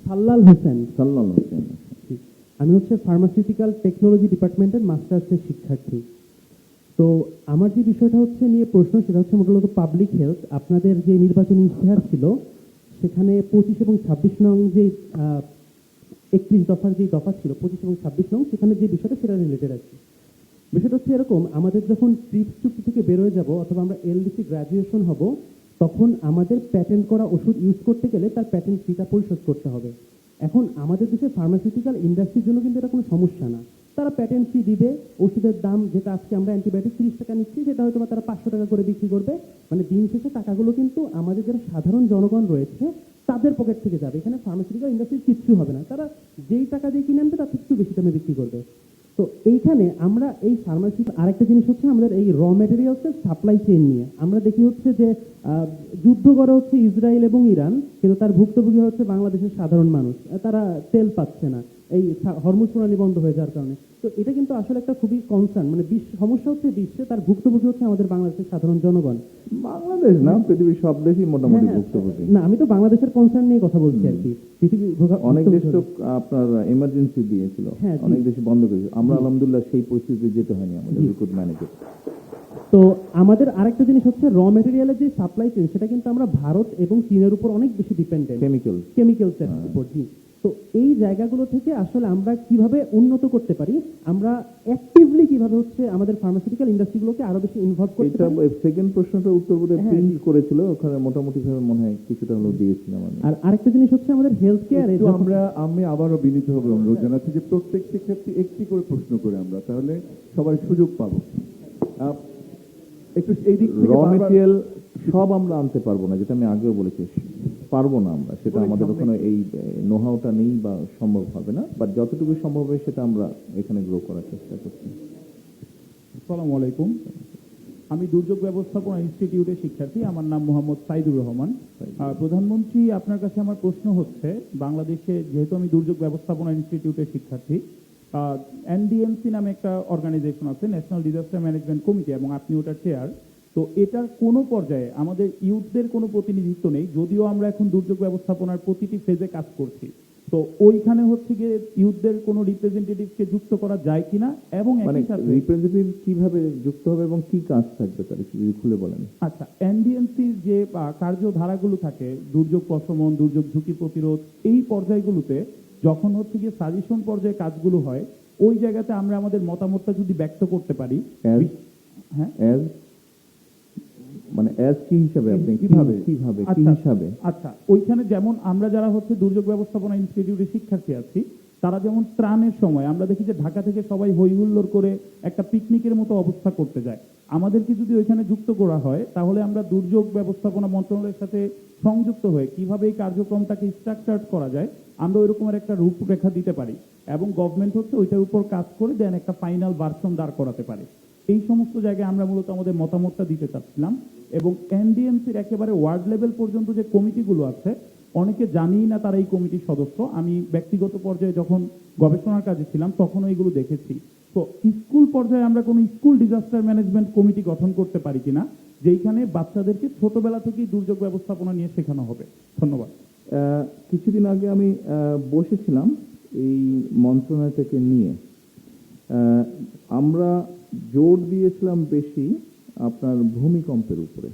S2: সাল্লাল হোসেন।
S1: সাল্লাল হোসেন।
S2: আমি হচ্ছে ফার্মাসিউটিক্যাল টেকনোলজি ডিপার্টমেন্টের মাস্টার্সের শিক্ষার্থী। তো আমার যে বিষয়টা হচ্ছে নিয়ে প্রশ্ন, সেটা হচ্ছে মূলত পাবলিক হেলথ। আপনাদের যে নির্বাচনী ইশতেহার ছিল সেখানে 25 এবং 26 নং যে 31 দফার যে দফা ছিল, 25 এবং 26 নং, সেখানে যে বিষয়টা সেটা রিলেটেড আছে। বিষয়টা হচ্ছে এরকম, আমাদের যখন ট্রিপস চুক্তি থেকে বেরোয় যাব অথবা আমরা এলডিসি গ্র্যাজুয়েশন হব, তখন আমাদের প্যাটেন্ট করা ওষুধ ইউজ করতে গেলে তার প্যাটেন্ট ফিটা পরিশোধ করতে হবে। এখন আমাদের দেশে ফার্মাসিউটিক্যাল ইন্ডাস্ট্রির জন্য কিন্তু এটা কোনো সমস্যা না। তারা প্যাটেন্ট ফি দিবে, ওষুধের দাম যেটা আজকে আমরা অ্যান্টিবায়োটিক 30 টাকা নিচ্ছি সেটা হয়তো বা তারা 500 টাকা করে বিক্রি করবে। মানে দিন শেষে টাকাগুলো কিন্তু আমাদের যারা সাধারণ জনগণ রয়েছে তাদের পকেট থেকে যাবে। এখানে ফার্মাসিউটিক্যাল ইন্ডাস্ট্রির কিচ্ছু হবে না, তারা যেই টাকা দিয়ে কিনে আনবে তার থেকে একটু বেশি দামে বিক্রি করবে। তো এইখানে আমরা এই ফার্মাসি, আরেকটা জিনিস হচ্ছে আমাদের এই র ম্যাটেরিয়ালসের সাপ্লাই চেইন নিয়ে আমরা দেখি হচ্ছে যে যুদ্ধ করে হচ্ছে ইসরায়েল এবং ইরান, কিন্তু তার ভুক্তভোগী হচ্ছে বাংলাদেশের সাধারণ মানুষ। তারা তেল পাচ্ছে না এই হরমুজ প্রণালী বন্ধ হয়ে যাওয়ার কারণে। তো এটা কিন্তু আসলে একটা খুবই কনসার্ন, মানে সমস্যা হচ্ছে বিশ্বে, তার ভুক্তভোগী হচ্ছে আমাদের বাংলাদেশের সাধারণ জনগণ।
S1: বাংলাদেশ না, পৃথিবীর সব দেশই মোটামুটি ভুক্তভোগী।
S2: না, আমি তো বাংলাদেশের কনসার্ন নিয়ে কথা বলছি আর কি।
S1: অনেক দেশ তো আপনার এমার্জেন্সি দিয়েছিল,
S2: হ্যাঁ, জি।
S1: অনেক দেশ বন্ধ করেছিল। আমরা আলহামদুলিল্লাহ সেই পরিস্থিতিতে যেতে হয়নি আমাদের, উই কুড ম্যানেজ ইট।
S2: তো আমাদের আরেকটা জিনিস হচ্ছে র মেটেরিয়ালের যে সাপ্লাই চেইন, সেটা কিন্তু আমরা ভারত এবং চীনের উপর অনেক বেশি ডিপেন্ডেন্ট, কেমিক্যালসের উপর। জি। তো এই জায়গাগুলো থেকে আসলে আমরা কিভাবে উন্নত করতে পারি, আমরা অ্যাক্টিভলি কিভাবে হচ্ছে আমাদের ফার্মাসিউটিক্যাল ইন্ডাস্ট্রিগুলোকে আরো বেশি ইনভলভ করতে
S1: এটা
S2: পারি।
S1: সেকেন্ড প্রশ্নটার উত্তর বোধহয়
S2: হ্যাঁ,
S1: প্রিন্ট
S2: জি।
S1: করেছিল, ওখানে মোটামুটি ভাবে মনে হয় কিছুটা হলো দিয়েছিলাম আমি।
S2: আর আরেকটা জিনিস হচ্ছে আমাদের হেলথ কেয়ারে
S3: একটু আমি আবারও বিনীত হবে অনুরোধ জানাচ্ছি যে প্রত্যেক শিক্ষার্থী একটি করে প্রশ্ন করে আমরা, তাহলে সবাই সুযোগ পাবো। একটু এই দিক থেকে
S1: র
S3: বারবার-
S1: মেটেরিয়াল সব আমরা আনতে পারবো না, যেটা আমি আগেও বলেছি, পারবো না আমরা, সেটা আমাদের ওখানে এই নোহাওটা নেই বা সম্ভব হবে না। বাট যতটুকু সম্ভব হয় সেটা আমরা এখানে গ্রো করার চেষ্টা করছি।
S5: আসসালামু আলাইকুম, আমি দুর্যোগ ব্যবস্থাপনা ইনস্টিটিউটের শিক্ষার্থী। আমার নাম মোহাম্মদ সাইদুর রহমান। প্রধানমন্ত্রী, আপনার কাছে আমার প্রশ্ন হচ্ছে, বাংলাদেশে যেহেতু আমি দুর্যোগ ব্যবস্থাপনা ইনস্টিটিউটের শিক্ষার্থী, এনডিএমসি নামে একটা অর্গানাইজেশন আছে, ন্যাশনাল ডিজাস্টার ম্যানেজমেন্ট কমিটি, এবং আপনি ওটার চেয়ার। তো এটার কোনো পর্যায়ে আমাদের ইউথদের কোনো প্রতিনিধিত্ব নেই, যদিও আমরা এখন দুর্যোগ ব্যবস্থাপনার প্রতিটি ফেজে কাজ করছি। তো ওইখানে হচ্ছে গিয়ে ইউথদের কোনো রিপ্রেজেন্টেটিভকে যুক্ত করা যায় কিনা, এবং
S1: মানে
S5: একই সাথে
S1: রিপ্রেজেন্টেটিভ কিভাবে যুক্ত হবে এবং কি কাজ থাকবে তার একটু যদি খুলে বলেন।
S5: আচ্ছা, এনডিএমসির যে কার্যধারাগুলো থাকে, দুর্যোগ প্রশমন, দুর্যোগ ঝুঁকি প্রতিরোধ, এই পর্যায়গুলোতে যখন হচ্ছে গিয়ে সাজেশন পর্যায়ে কাজগুলো হয়, ওই জায়গাতে আমরা আমাদের মতামতটা যদি ব্যক্ত করতে পারি। হ্যাঁ,
S1: অ্যাজ মানে অ্যাজ কি হিসাবে আপনি
S3: কিভাবে?
S1: কিভাবে কি
S5: আচ্ছা,
S1: হিসাবে?
S5: আচ্ছা, ওইখানে যেমন আমরা যারা হচ্ছে দুর্যোগ ব্যবস্থাপনা ইনস্টিটিউটের শিক্ষার্থী আছি, তারা যেমন ত্রাণের সময় আমরা দেখি যে ঢাকা থেকে সবাই হই হুল্লোড় করে একটা পিকনিকের মতো অবস্থা করতে যায়। আমাদেরকে যদি ওইখানে যুক্ত করা হয়, তাহলে আমরা দুর্যোগ ব্যবস্থাপনা মন্ত্রণালয়ের সাথে সংযুক্ত হয়ে কিভাবে এই কার্যক্রমটাকে স্ট্রাকচার করা যায়, আমরা ওই রকমের একটা রূপরেখা দিতে পারি, এবং গভর্নমেন্ট হচ্ছে ওইটার উপর কাজ করে দেন একটা ফাইনাল ভার্সন দাঁড় করাতে পারে। এই সমস্ত জায়গায় আমরা মূলত আমাদের মতামতটা দিতে চাচ্ছিলাম। এবং এনডিএমসির একেবারে ওয়ার্ড লেভেল পর্যন্ত যে কমিটিগুলো আছে, অনেকে জানিই না তারা এই কমিটির সদস্য। আমি ব্যক্তিগত পর্যায়ে যখন গবেষণার কাজে ছিলাম তখনও এগুলো দেখেছি। তো তো স্কুল পর্যায়ে আমরা কোনো স্কুল ডিজাস্টার ম্যানেজমেন্ট কমিটি গঠন করতে পারি কিনা, যেইখানে বাচ্চাদেরকে ছোটবেলা থেকেই দুর্যোগ ব্যবস্থাপনা নিয়ে শেখানো হবে। ধন্যবাদ।
S1: কিছুদিন আগে আমি বসেছিলাম এই মন্ত্রণালয় থেকে নিয়ে। আমরা জোর দিয়েছিলাম বেশি আপনার ভূমিকম্পের উপরে,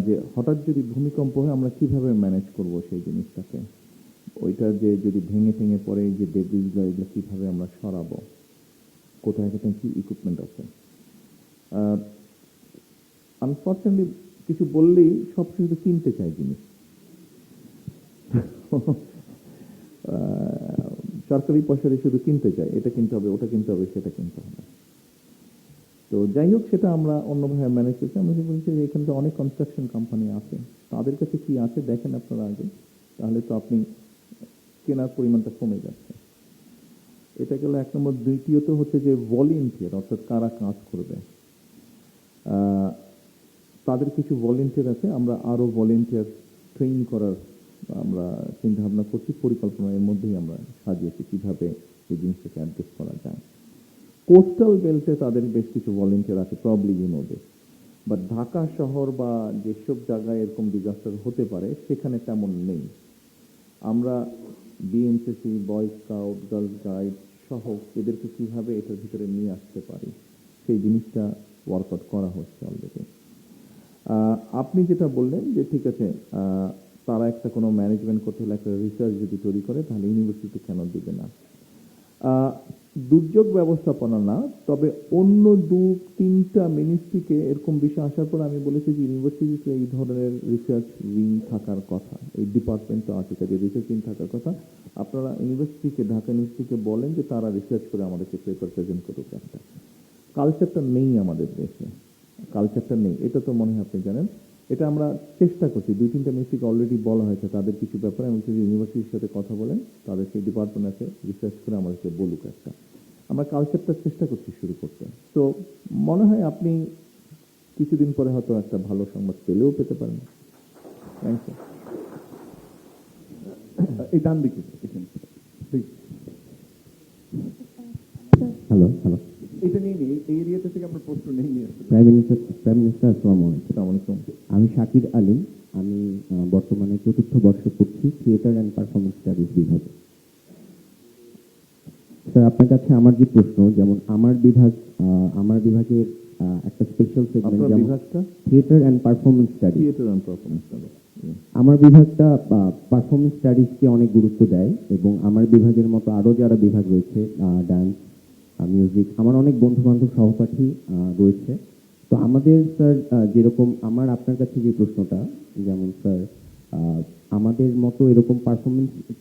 S1: যে হঠাৎ যদি ভূমিকম্প হয় আমরা কিভাবে ম্যানেজ করব সেই জিনিসটাকে, ওইটা যে যদি ভেঙে ভেঙে পড়ে যে ডেব্রিসগুলো এগুলো কিভাবে আমরা সরাবো, কোথায় কোথায় কি ইকুইপমেন্ট আছে। আনফর্চুনেটলি কিছু বললেই সব কিছু কিনতে চাই জিনিস। সরকারি পয়সায় শুধু কিনতে চাই, এটা কিনতে হবে, ওটা কিনতে হবে, সেটা কিনতে হবে। তো যাই হোক, সেটা আমরা অন্যভাবে ম্যানেজ করছি। আমরা বলছি যে এখানে তো অনেক কনস্ট্রাকশন কোম্পানি আছে, তাদের কাছে কি আছে দেখেন আপনারা আগে, তাহলে তো আপনি কেনার পরিমাণটা কমে যাচ্ছে। এটা গেল এক নম্বর। দ্বিতীয়ত হচ্ছে যে ভলেন্টিয়ার, অর্থাৎ কারা কাজ করবে, তাদের কিছু ভলেন্টিয়ার আছে, আমরা আরো ভলেন্টিয়ার ট্রেন করার আমরা চিন্তা ভাবনা করছি। পরিকল্পনার মধ্যেই আমরা সাজিয়েছি কিভাবে এই জিনিসটাকে অ্যাডজাস্ট করা যায়। কোস্টাল বেল্টে তাদের বেশ কিছু ভলেন্টিয়ার আছে, probably you know this, but Dhaka শহর বা যেসব জায়গায় এরকম ডিজাস্টার হতে পারে সেখানে তেমন নেই। আমরা বিএনসিসি, বয় স্কাউট, গার্লস গাইড সহ এদেরকে কিভাবে এটার ভিতরে নিয়ে আসতে পারি সেই জিনিসটা ওয়ার্কআউট করা হচ্ছে অলরেডি। আপনি যেটা বললেন যে ঠিক আছে, তারা একটা কোনো ম্যানেজমেন্ট করতে হলে একটা রিসার্চ যদি তৈরি করে তাহলে ইউনিভার্সিটি কেন দিবে না। দুর্যোগ ব্যবস্থাপনা না, তবে অন্য 2-3টা মিনিস্ট্রিকে এরকম বিষয় আসার পর আমি বলেছি যে ইউনিভার্সিটিতে এই ধরনের রিসার্চ উইং থাকার কথা, এই ডিপার্টমেন্ট আছে যে রিসার্চ উইং থাকার কথা। আপনারা ইউনিভার্সিটিকে, ঢাকা ইউনিভার্সিটিকে বলেন যে তারা রিসার্চ করে আমাদেরকে পেপার প্রেজেন্ট করুক। একটা কালচারটা নেই আমাদের দেশে, কালচারটা নেই, এটা তো মনে হয় আপনি জানেন। এটা আমরা চেষ্টা করছি, 2-3টা মিনিস্ট্রিকে অলরেডি বলা হয়েছে তাদের কিছু ব্যাপারে। আমি যদি ইউনিভার্সিটির সাথে কথা বলেন, তাদের সেই ডিপার্টমেন্ট আছে, রিসার্চ করে আমাদেরকে বলুক একটা। আমরা কালচারটা চেষ্টা করছি শুরু করতে। তো মনে হয় আপনি কিছুদিন পরে হয়তো একটা ভালো সংবাদ পেলেও পেতে পারেন। Thank you.
S3: এই ডান দিকে এখানে প্লিজ।
S6: হ্যালো হ্যালো
S3: এটা নিয়ে নিই, এই এরিয়াতে থেকে আমরা প্রশ্ন নিয়ে নিয়ে আসতে
S6: প্রাইম মিনিস্টার আসসালামু আলাইকুম।
S1: আসসালামু আলাইকুম।
S6: আমি শাকির আলিম। আমি বর্তমানে 4র্থ বর্ষে পড়ছি থিয়েটার অ্যান্ড পারফরমেন্স স্টাডিজ বিভাগে। স্যার, আপনার কাছে আমার যে প্রশ্ন, যেমন আমার বিভাগের একটা স্পেশাল সেগমেন্ট,
S1: আপনার
S6: যেমন
S1: বিভাগটা
S6: theatre and performance studies.
S1: Theatre and performance studies.
S6: আমার বিভাগটা পারফরমেন্স স্টাডিজকে অনেক গুরুত্ব দেয়, এবং আমার বিভাগের মতো আরও যারা বিভাগ রয়েছে, ডান্স, মিউজিক, আমার অনেক বন্ধু বান্ধব সহপাঠী রয়েছে। তো আমাদের স্যার, যেরকম আমার আপনার কাছে যে প্রশ্নটা, যেমন স্যার আমাদের মতো এরকম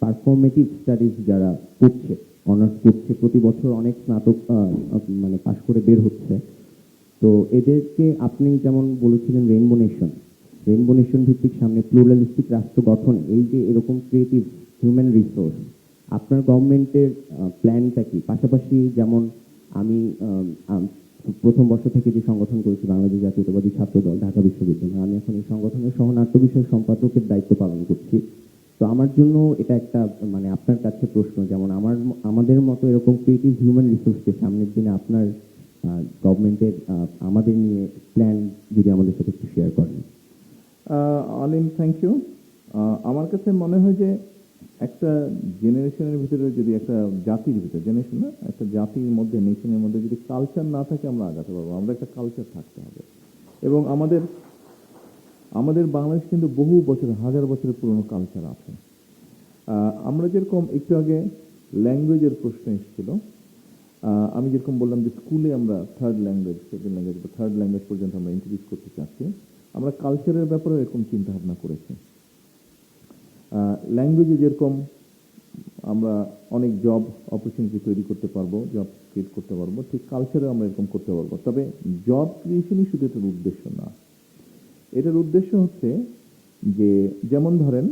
S6: পারফরমেটিভ স্টাডিজ যারা করছে, অনার্স করছে, প্রতি বছর অনেক স্নাতক মানে পাশ করে বের হচ্ছে, তো এদেরকে আপনি যেমন বলেছিলেন রেইনবো নেশন ভিত্তিক সামনে প্লুরালিস্টিক রাষ্ট্র গঠন, এই যে এরকম ক্রিয়েটিভ হিউম্যান রিসোর্স, আপনার গভর্নমেন্টের প্ল্যানটা কি? পাশাপাশি যেমন আমি প্রথম বর্ষ থেকে যে সংগঠন করেছি বাংলাদেশ জাতীয়তাবাদী ছাত্র দল, ঢাকা বিশ্ববিদ্যালয়, আমি এখন এই সংগঠনের সহনাট্য বিষয়ক সম্পাদকের দায়িত্ব পালন করছি। তো আমার জন্য এটা একটা মানে আপনার কাছে প্রশ্ন, যেমন আমাদের মতো এরকম ক্রিয়েটিভ হিউম্যান রিসোর্সকে সামনের দিনে আপনার গভর্নমেন্টের আমাদের নিয়ে প্ল্যান যদি আমাদের সাথে একটু শেয়ার করেন।
S1: আলিম, থ্যাংক ইউ। আমার কাছে মনে হয় যে একটা জেনারেশনের ভিতরে, যদি একটা জাতির ভিতরে, জেনারেশন না, একটা জাতির মধ্যে, নেশনের মধ্যে যদি কালচার না থাকে আমরা আগাতে পারবো। আমরা একটা কালচার থাকতে হবে। এবং আমাদের বাংলাদেশ কিন্তু বহু বছর, হাজার বছরের পুরনো কালচার আছে। আমরা যেরকম একটু আগে ল্যাঙ্গুয়েজের প্রশ্ন এসেছিল, আমি যেরকম বললাম যে স্কুলে আমরা থার্ড ল্যাঙ্গুয়েজ, সেকেন্ড ল্যাঙ্গুয়েজ বা থার্ড ল্যাঙ্গুয়েজ পর্যন্ত আমরা ইন্ট্রোডিউস করতে চাচ্ছি। আমরা কালচারের ব্যাপারেও এরকম চিন্তা ভাবনা করেছি। ল্যাঙ্গুয়েজে যেরকম আমরা অনেক জব অপরচুনিটি তৈরি করতে পারবো, জব ক্রিয়েট করতে পারবো, ঠিক কালচারেও আমরা এরকম করতে পারবো। তবে জব ক্রিয়েশনই শুধু এটার উদ্দেশ্য না। এটার উদ্দেশ্য হচ্ছে যে, যেমন ধরেন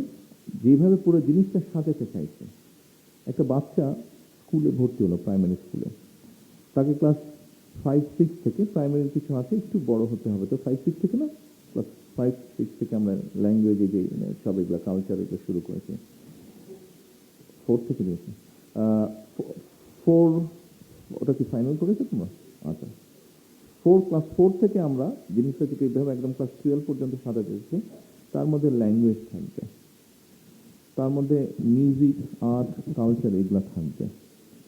S1: যেভাবে পুরো জিনিসটা সাজাতে চাইছে, একটা বাচ্চা স্কুলে ভর্তি হলো, প্রাইমারি স্কুলে, তাকে ক্লাস 5-6 থেকে, প্রাইমারির কিছু আছে একটু বড় হতে হবে, তো 5-6 থেকে না, ক্লাস 5-6 থেকে আমরা ল্যাঙ্গুয়েজে যে সব এগুলো কালচার এগুলো শুরু করেছি। 4 থেকে দিয়েছি, ওটা কি ফাইনাল করেছো তোমরা? আচ্ছা, ক্লাস 4 থেকে আমরা জিনিসটা থেকে এইভাবে একদম ক্লাস 12 পর্যন্ত সাজাতে দিচ্ছি। তার মধ্যে ল্যাঙ্গুয়েজ থাকবে, তার মধ্যে মিউজিক, আর্ট, কালচার এগুলা থাকবে,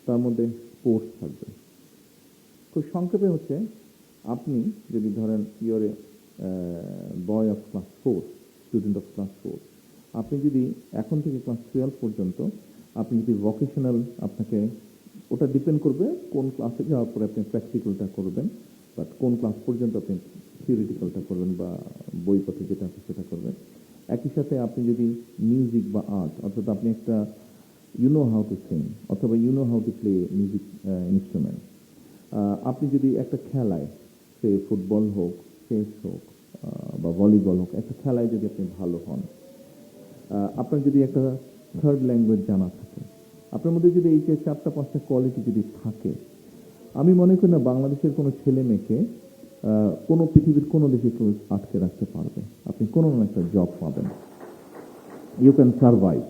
S1: তার মধ্যে স্পোর্টস থাকবে। খুব সংক্ষেপে হচ্ছে, আপনি যদি ধরেন your A boy of class 4, student of class 4, আপনি যদি এখন থেকে ক্লাস 12 পর্যন্ত আপনি যদি ভোকেশনাল, আপনাকে ওটা ডিপেন্ড করবে কোন ক্লাসে যাওয়ার পরে আপনি প্র্যাকটিক্যালটা করবেন, বাট কোন ক্লাস পর্যন্ত আপনি থিওরিটিক্যালটা করবেন বা বইপত্রে যেটা আছে সেটা করবেন। একই সাথে আপনি যদি মিউজিক বা আর্ট, অর্থাৎ আপনি একটা you know how to sing অথবা you know how to play music instrument, আপনি যদি একটা খেলায়, সে ফুটবল হোক, চেস হোক বা ভলিবল হোক, একটা খেলায় যদি আপনি ভালো হন, আপনার যদি একটা থার্ড ল্যাঙ্গুয়েজ জানা থাকে, আপনার মধ্যে যদি এই যে 4-5টা কোয়ালিটি যদি থাকে, আমি মনে করি না বাংলাদেশের কোনো ছেলে মেয়েকে কোনো পৃথিবীর কোনো দেশে কেউ আটকে রাখতে পারবে। আপনি কোনো না একটা জব পাবেন, ইউ ক্যান সার্ভাইভ।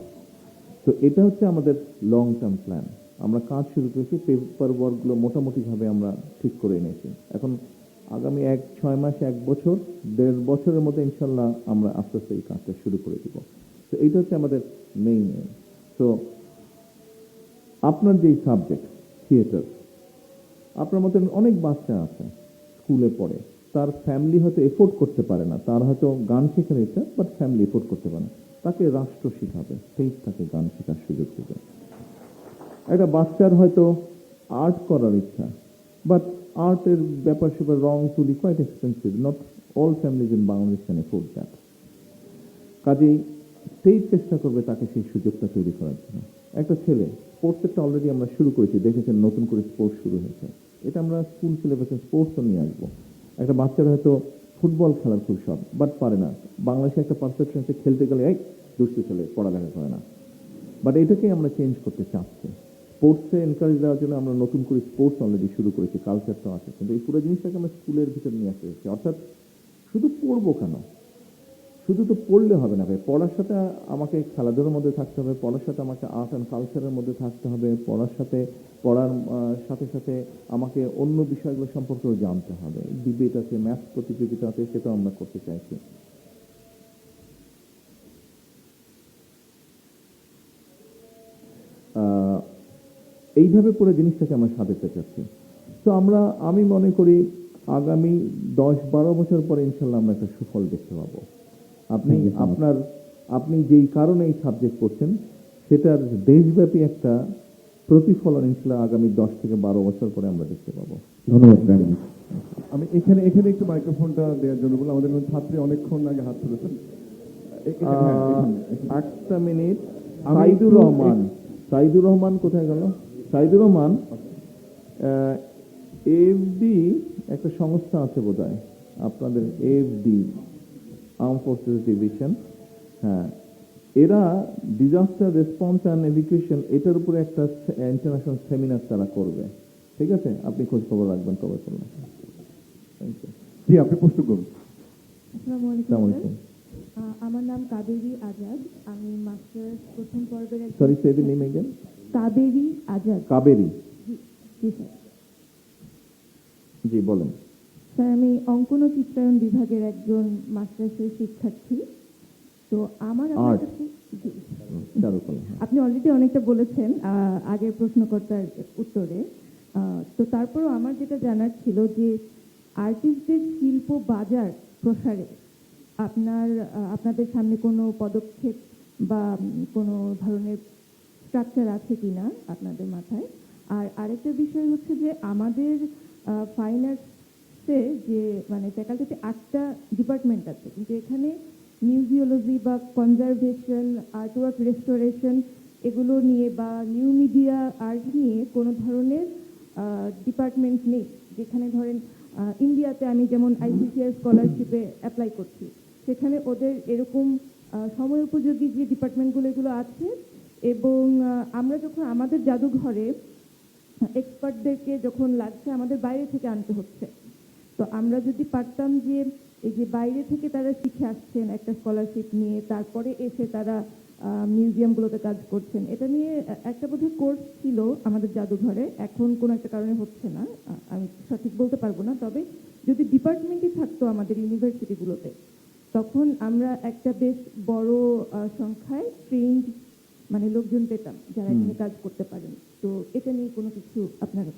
S1: তো এটা হচ্ছে আমাদের লং টার্ম প্ল্যান। আমরা কাজ শুরু করেছি, পেপার ওয়ার্কগুলো মোটামুটিভাবে আমরা ঠিক করে এনেছি। এখন আগামী 6 মাস, 1 বছর, 1.5 বছরের মধ্যে ইনশাল্লাহ আমরা আস্তে আস্তে এই কাজটা শুরু করে দিব। তো এইটা হচ্ছে আমাদের মেইন। তো আপনার যেই সাবজেক্ট থিয়েটার, আপনার মধ্যে অনেক বাচ্চা আছে স্কুলে পড়ে, তার ফ্যামিলি হয়তো এফোর্ড করতে পারে না, তার হয়তো গান শেখার ইচ্ছা, বাট ফ্যামিলি এফোর্ড করতে পারে না, তাকে রাষ্ট্র শেখাবে, সেই তাকে গান শেখার সুযোগ দেবে। একটা বাচ্চার হয়তো আর্ট করার ইচ্ছা, বাট আর্টের ব্যাপার সেবার, রং তুলি quite expensive, not all families in Bangladesh can afford that. কাজেই সেই চেষ্টা করবে তাকে সেই সুযোগটা তৈরি করার জন্য। একটা ছেলে স্পোর্টসেরটা অলরেডি আমরা শুরু করেছি, দেখেছেন নতুন করে স্পোর্টস শুরু হয়েছে, এটা আমরা স্কুল সিলেবাসে স্পোর্টসও নিয়ে আসবো। একটা বাচ্চার হয়তো ফুটবল খেলার খুব শখ, বাট পারে না। বাংলাদেশে একটা পারসেপশন আছে, খেলতে গেলে এই দুষ্টু ছেলে, পড়ালেখা করে না। বাট এটাকেই আমরা চেঞ্জ করতে চাচ্ছি। স্পোর্টসে এনকারেজ দেওয়ার জন্য আমরা নতুন করে স্পোর্টস অলরেডি শুরু করেছি, কালচারটাও আছে, কিন্তু এই পুরো জিনিসটাকে আমরা স্কুলের ভিতরে নিয়ে আসতে চাচ্ছি। অর্থাৎ শুধু পড়বো কেন, শুধু তো পড়লে হবে না ভাই, পড়ার সাথে আমাকে খেলাধুলার মধ্যে থাকতে হবে, পড়ার সাথে আমাকে আর্ট অ্যান্ড কালচারের মধ্যে থাকতে হবে, পড়ার সাথে সাথে আমাকে অন্য বিষয়গুলো সম্পর্কেও জানতে হবে। ডিবেট আছে, ম্যাথ প্রতিযোগিতা আছে, সেটাও আমরা করতে চাইছি। এইভাবে পুরো জিনিসটাকে আমরা সাজাতে চাচ্ছি। তো আমি মনে করি আগামী 10-12 বছর পরে ইনশাল্লাহ আমরা একটা সুফল দেখতে পাবো। আপনি যেই কারণে এই সাবজেক্ট পড়ছেন, সেটার দেশব্যাপী একটা প্রতিফলন ইনশাল্লাহ আগামী 10 থেকে 12 বছর পরে আমরা দেখতে পাবো।
S6: ধন্যবাদ রানী।
S3: আমি এখানে একটু মাইক্রোফোনটা দেওয়ার জন্য বললাম, আমাদের ছাত্রী অনেকক্ষণ আগে হাত তুলেছেন।
S1: একটা মিনিট, সাইদুর রহমান কোথায় গেল? সাইদুর রহমান, এফডি একটা সংস্থা আছে বোধহয় আপনাদের, এফডি, আর্ম ফোর্সেস ডিভিশন, হ্যাঁ, এরা ডিজাস্টার রেসপন্স অ্যান্ড এডুকেশন, এটার উপরে একটা ইন্টারন্যাশনাল সেমিনার তারা করবে। ঠিক আছে, আপনি খোঁজ খবর রাখবেন কবে করবেন। Thank you.
S3: জি, আপনি প্রশ্ন করুন।
S4: আসসালামু আলাইকুম
S1: আসসালামু
S4: স্যার।
S1: আলাইকুম।
S4: আমার নাম কাবেরী আজাদ, আমি মাস্টার্স প্রথম পর্বের
S1: sorry, say the name again.
S4: Kaberi Azad.
S1: Kaberi,
S4: জি স্যার।
S1: জি বলেন।
S4: স্যার, আমি অঙ্কন ও চিত্রায়ন বিভাগের একজন মাস্টার্সের শিক্ষার্থী। তো আমার আপনার
S1: Art.
S4: কাছে, জি,
S1: চারুকলা, হ্যাঁ।
S4: আপনি অলরেডি অনেকটা বলেছেন আগের প্রশ্নকর্তার উত্তরে। তো তারপরেও আমার যেটা জানার ছিল যে আর্টিস্টদের শিল্প বাজার প্রসারে আপনাদের সামনে কোনো পদক্ষেপ বা কোনো ধরনের স্ট্রাকচার আছে কিনা আপনাদের মাথায়? আর আরেকটা বিষয় হচ্ছে যে আমাদের ফাইন আর্টসে যে মানে ফ্যাকাল্টিতে 8টা ডিপার্টমেন্ট আছে, কিন্তু এখানে মিউজিওলজি বা কনজারভেশন, আর্টওয়ার্ক রেস্টোরেশন এগুলো নিয়ে বা নিউ মিডিয়া আর্ট নিয়ে কোনো ধরনের ডিপার্টমেন্ট নেই। যেখানে ধরেন ইন্ডিয়াতে আমি যেমন আইসিসিআর স্কলারশিপে অ্যাপ্লাই করছি, সেখানে ওদের এরকম সময় উপযোগী যে ডিপার্টমেন্টগুলো এগুলো আছে, এবং আমরা যখন আমাদের জাদুঘরে এক্সপার্টদেরকে যখন লাগছে আমাদের বাইরে থেকে আনতে হচ্ছে। তো আমরা যদি পারতাম যে এই যে বাইরে থেকে তারা শিখে আসছেন একটা স্কলারশিপ নিয়ে, তারপরে এসে তারা মিউজিয়ামগুলোতে কাজ করছেন। এটা নিয়ে একটা বোধহয় কোর্স ছিল আমাদের জাদুঘরে, এখন কোনো একটা কারণে হচ্ছে না, আমি সঠিক বলতে পারবো না। তবে যদি ডিপার্টমেন্টই থাকতো আমাদের ইউনিভার্সিটিগুলোতে, তখন আমরা একটা বেশ বড় সংখ্যায় ট্রেন্ড মানে লোকজন পেতাম যারা এখানে কাজ করতে পারেন। তো এটা নিয়ে কোনো কিছু আপনারা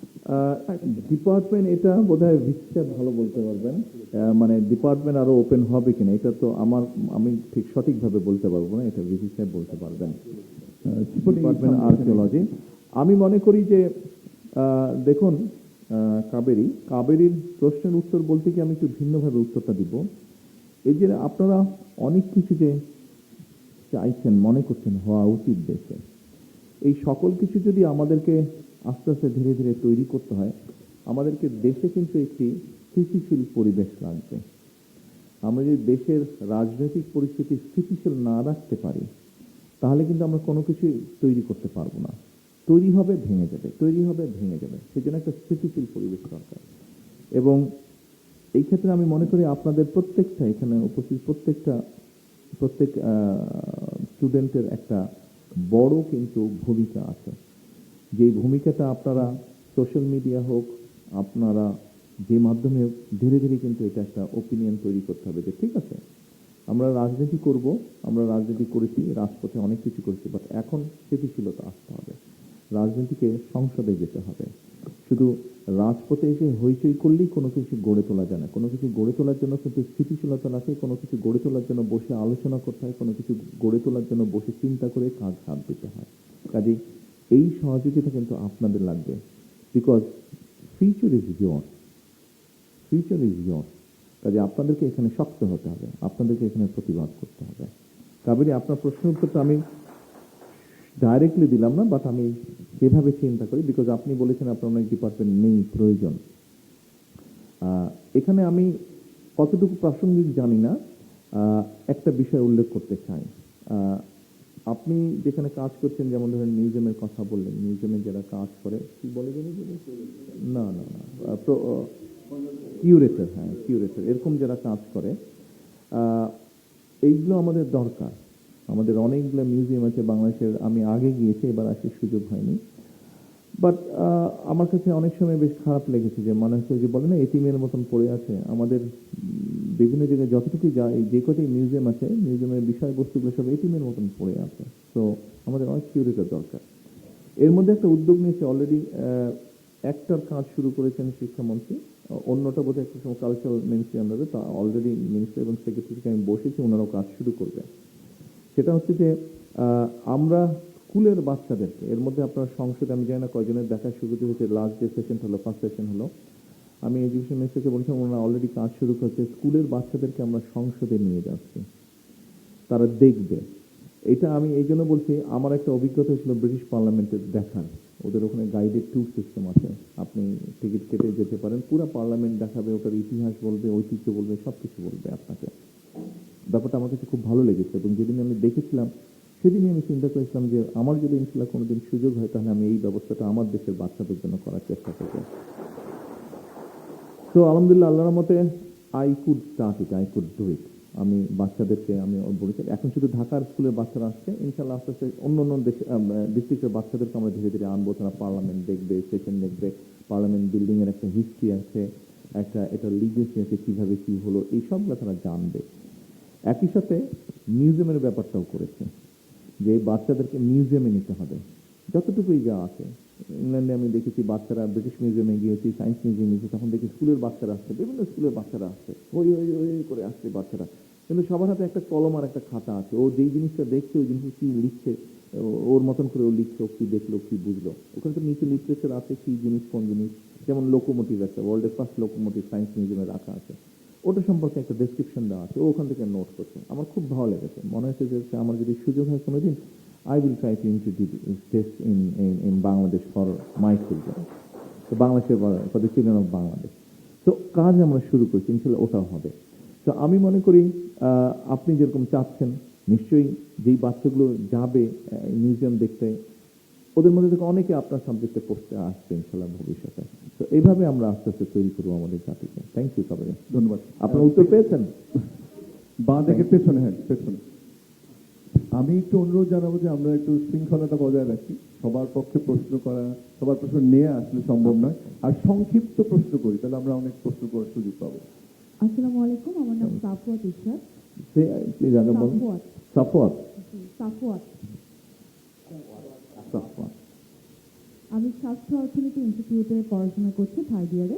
S4: পারবেন কিনা?
S1: ডিপার্টমেন্ট এটা বোধহয় ভিসিটা ভালো বলতে পারবেন, মানে ডিপার্টমেন্ট আরো ওপেন হবে কিনা এটা তো আমি ঠিক সঠিকভাবে বলতে পারবো না, এটা ভিসি সাহেব বলতে পারবেন। ডিপার্টমেন্ট আর্কিওলজি আমি মনে করি যে দেখুন কাবেরীর প্রশ্নের উত্তর বলতে কি আমি একটু ভিন্নভাবে উত্তরটা দিব। এই যে আপনারা অনেক কিছু যে চাইছেন, মনে করছেন হওয়া উচিত দেশে, এই সকল কিছু যদি আমাদেরকে আস্তে আস্তে ধীরে ধীরে তৈরি করতে হয়, আমাদেরকে দেশে কিন্তু একটি স্থিতিশীল পরিবেশ লাগবে। আমরা যদি দেশের রাজনৈতিক পরিস্থিতি স্থিতিশীল না রাখতে পারি, তাহলে কিন্তু আমরা কোনো কিছু তৈরি করতে পারবো না। তৈরি হবে ভেঙে যাবে, তৈরি হবে ভেঙে যাবে। সেই জন্য একটা স্থিতিশীল পরিবেশ দরকার। এবং এই ক্ষেত্রে আমি মনে করি আপনাদের প্রত্যেকটা এখানে উপস্থিত প্রত্যেক স্টুডেন্টের একটা বড় কিন্তু ভূমিকা আছে। যেই ভূমিকাটা আপনারা সোশ্যাল মিডিয়া হোক, আপনারা যে মাধ্যমে ধীরে ধীরে কিন্তু এটা একটা ওপিনিয়ন তৈরি করতে হবে যে ঠিক আছে আমরা রাজনীতি করব, আমরা রাজনীতি করেছি, রাজপথে অনেক কিছু করেছি, বাট এখন স্থিতিশীলতা আসতে হবে। রাজনীতিকে সংসদে যেতে হবে। শুধু রাজপথে এসে হইচই করলেই কোনো কিছু গড়ে তোলা যায় না। কোনো কিছু গড়ে তোলার জন্য কিন্তু স্থিতিশীলতা লাগে, কোনো কিছু গড়ে তোলার জন্য বসে আলোচনা করতে হয়, কোনো কিছু গড়ে তোলার জন্য বসে চিন্তা করে কাজ হাত দিতে হয়। কাজেই এই সহযোগিতা কিন্তু আপনাদের লাগবে, because future is yours, future is yours. কাজে আপনাদেরকে এখানে শক্ত হতে হবে, আপনাদেরকে এখানে প্রতিবাদ করতে হবে। কাবেরী, আপনার প্রশ্নের উত্তরটা আমি ডাইরেক্টলি দিলাম না, বাট আমি যেভাবে চিন্তা করি, বিকজ আপনি বলেছেন আপনার অনেক ডিপার্টমেন্ট নেই, প্রয়োজন। এখানে আমি কতটুকু প্রাসঙ্গিক জানি না, একটা বিষয় উল্লেখ করতে চাই। আপনি যেখানে কাজ করছেন, যেমন ধরেন মিউজিয়ামের কথা বললেন, মিউজিয়ামে যারা কাজ করে কি বলে জানি, না না না কিউরেটর, হ্যাঁ কিউরেটর, এরকম যারা কাজ করে, এইগুলো আমাদের দরকার। আমাদের অনেকগুলো মিউজিয়াম আছে বাংলাদেশের, আমি আগে গিয়েছি, এবার আসার সুযোগ হয়নি। বাট আমার কাছে অনেক সময় বেশ খারাপ লেগেছে যে মনে হচ্ছে যে বলে না এটিএমের মতন পড়ে আছে আমাদের বিভিন্ন জায়গায় যতটুকু যায়, যে কটি মিউজিয়াম আছে, মিউজিয়ামের বিষয়বস্তুগুলো সব এটিএমের মতন পড়ে আছে। তো আমাদের অনেক কিউরেটর দরকার। এর মধ্যে একটা উদ্যোগ নিয়েছে অলরেডি, একটার কাজ শুরু করেছেন শিক্ষামন্ত্রী, অন্যটা বোধহয় একটা সময় কালচারাল মিনিস্ট্রি আন্ডারে, তা অলরেডি মিনিস্টার এবং সেক্রেটারিকে আমি বসেছি, ওনারাও কাজ শুরু করবে। সেটা হচ্ছে যে আমরা স্কুলের বাচ্চাদেরকে, এর মধ্যে আপনার সংসদে আমি জানি না কয়জনের দেখা শুরু হয়েছে, লাস্ট যে সেশন হলো, ফার্স্ট সেশন হলো, আমি এডুকেশন মিনিস্টারকে বলছিলাম ওনারা অলরেডি কাজ শুরু করেছে, স্কুলের বাচ্চাদেরকে আমরা সংসদে নিয়ে যাচ্ছি, তারা দেখবে। এটা আমি এই জন্য বলছি, আমার একটা অভিজ্ঞতা ছিল ব্রিটিশ পার্লামেন্টের দেখার। ওদের ওখানে গাইডেড ট্যুর সিস্টেম আছে, আপনি টিকিট কেটে যেতে পারেন, পুরো পার্লামেন্ট দেখাবে, ওটার ইতিহাস বলবে, ঐতিহ্য বলবে, সবকিছু বলবে আপনাকে। ব্যাপারটা আমার কাছে খুব ভালো লেগেছে, এবং যেদিন আমি দেখেছিলাম সেদিনই আমি চিন্তা করেছিলাম যে আমার যদি ইনশাল্লাহ কোনোদিন সুযোগ হয়, তাহলে আমি এই ব্যবস্থাটা আমার দেশের বাচ্চাদের জন্য করার চেষ্টা করব। তো আলহামদুলিল্লাহ, আল্লাহর মতে I could start it, I could do it. আমি বাচ্চাদেরকে আমি বলেছি, এখন শুধু ঢাকার স্কুলের বাচ্চারা আসছে, ইনশাল্লাহ আস্তে আস্তে অন্য অন্য ডিস্ট্রিক্টের বাচ্চাদেরকে আমরা ধীরে ধীরে আনবো। তারা পার্লামেন্ট দেখবে, সেশন দেখবে, পার্লামেন্ট বিল্ডিং এর একটা হিস্ট্রি আছে, এটা লিগেসি আছে, কিভাবে কি হলো, এই সবগুলো তারা জানবে। একই সাথে মিউজিয়ামের ব্যাপারটাও করেছে, যে বাচ্চাদেরকে মিউজিয়ামে নিতে হবে যতটুকুই যা আছে। ইংল্যান্ডে আমি দেখেছি বাচ্চারা, ব্রিটিশ মিউজিয়ামে গিয়েছি, সায়েন্স মিউজিয়ামে গিয়েছি, তখন দেখি স্কুলের বাচ্চারা আসছে, বিভিন্ন স্কুলের বাচ্চারা আসছে, ওই ওই ওই করে আসছে বাচ্চারা, কিন্তু সবার হাতে একটা কলম আর একটা খাতা আছে। ও যেই জিনিসটা দেখছে, ওই জিনিসটা কি লিখছে, ওর মতন করে ও লিখছে, ও কি দেখলো, কি বুঝলো। ওখানে তো নিচে লিটারেচার আছে, কি জিনিস কোন জিনিস, যেমন লোকোমোটিভ একটা, ওয়ার্ল্ডের ফার্স্ট লোকোমোটিভ সায়েন্স মিউজিয়ামে রাখা আছে, ওটা সম্পর্কে একটা ডেসক্রিপশন দেওয়া আছে, ও ওখান থেকে নোট করছে। আমার খুব ভালো লেগেছে, মনে হচ্ছে যে আমার যদি সুযোগ হয় কোনোদিন, I will try to introduce this in Bangladesh for my children. So Bangladesh for the children of Bangladesh. তো কাজ আমরা শুরু করছি, ইনশাল্লাহ ওটাও হবে। তো আমি মনে করি আপনি যেরকম চাচ্ছেন, নিশ্চয়ই যেই বাচ্চাগুলো যাবে মিউজিয়াম দেখতে, ওদের মধ্যে থেকে অনেকে আপনার সাবজেক্টে পড়তে আসবে ইনশাল্লাহ ভবিষ্যতে। তো এইভাবে আমরা আস্তে আস্তে তৈরি করবো আমাদের জাতিকে। থ্যাংক ইউ সবাই,
S3: ধন্যবাদ।
S1: আপনার উত্তর পেয়েছেন?
S3: বাঁ দিকে পেছনে, হ্যাঁ পেছনে। আমি একটু অনুরোধ জানাবো যে আমরা একটু শৃঙ্খলাটা বজায় রাখি, সবার পক্ষে প্রশ্ন করা, সবার প্রশ্ন নিয়ে আসলে সম্ভব নয়, আর সংক্ষিপ্ত প্রশ্ন করি তাহলে আমরা অনেক প্রশ্ন করার সুযোগ পাবো।
S4: আসসালামু আলাইকুম, আমার নাম সাফওয়াত ইশরাত।
S1: প্লিজ আগে বলুন।
S4: সাফওয়াত,
S1: সাফওয়াত।
S4: জি, সাফওয়াত।
S1: সাফওয়াত।
S4: আমি স্বাস্থ্য অর্থনীতি ইনস্টিটিউটে পড়াশোনা করছি, 3rd ইয়ারে।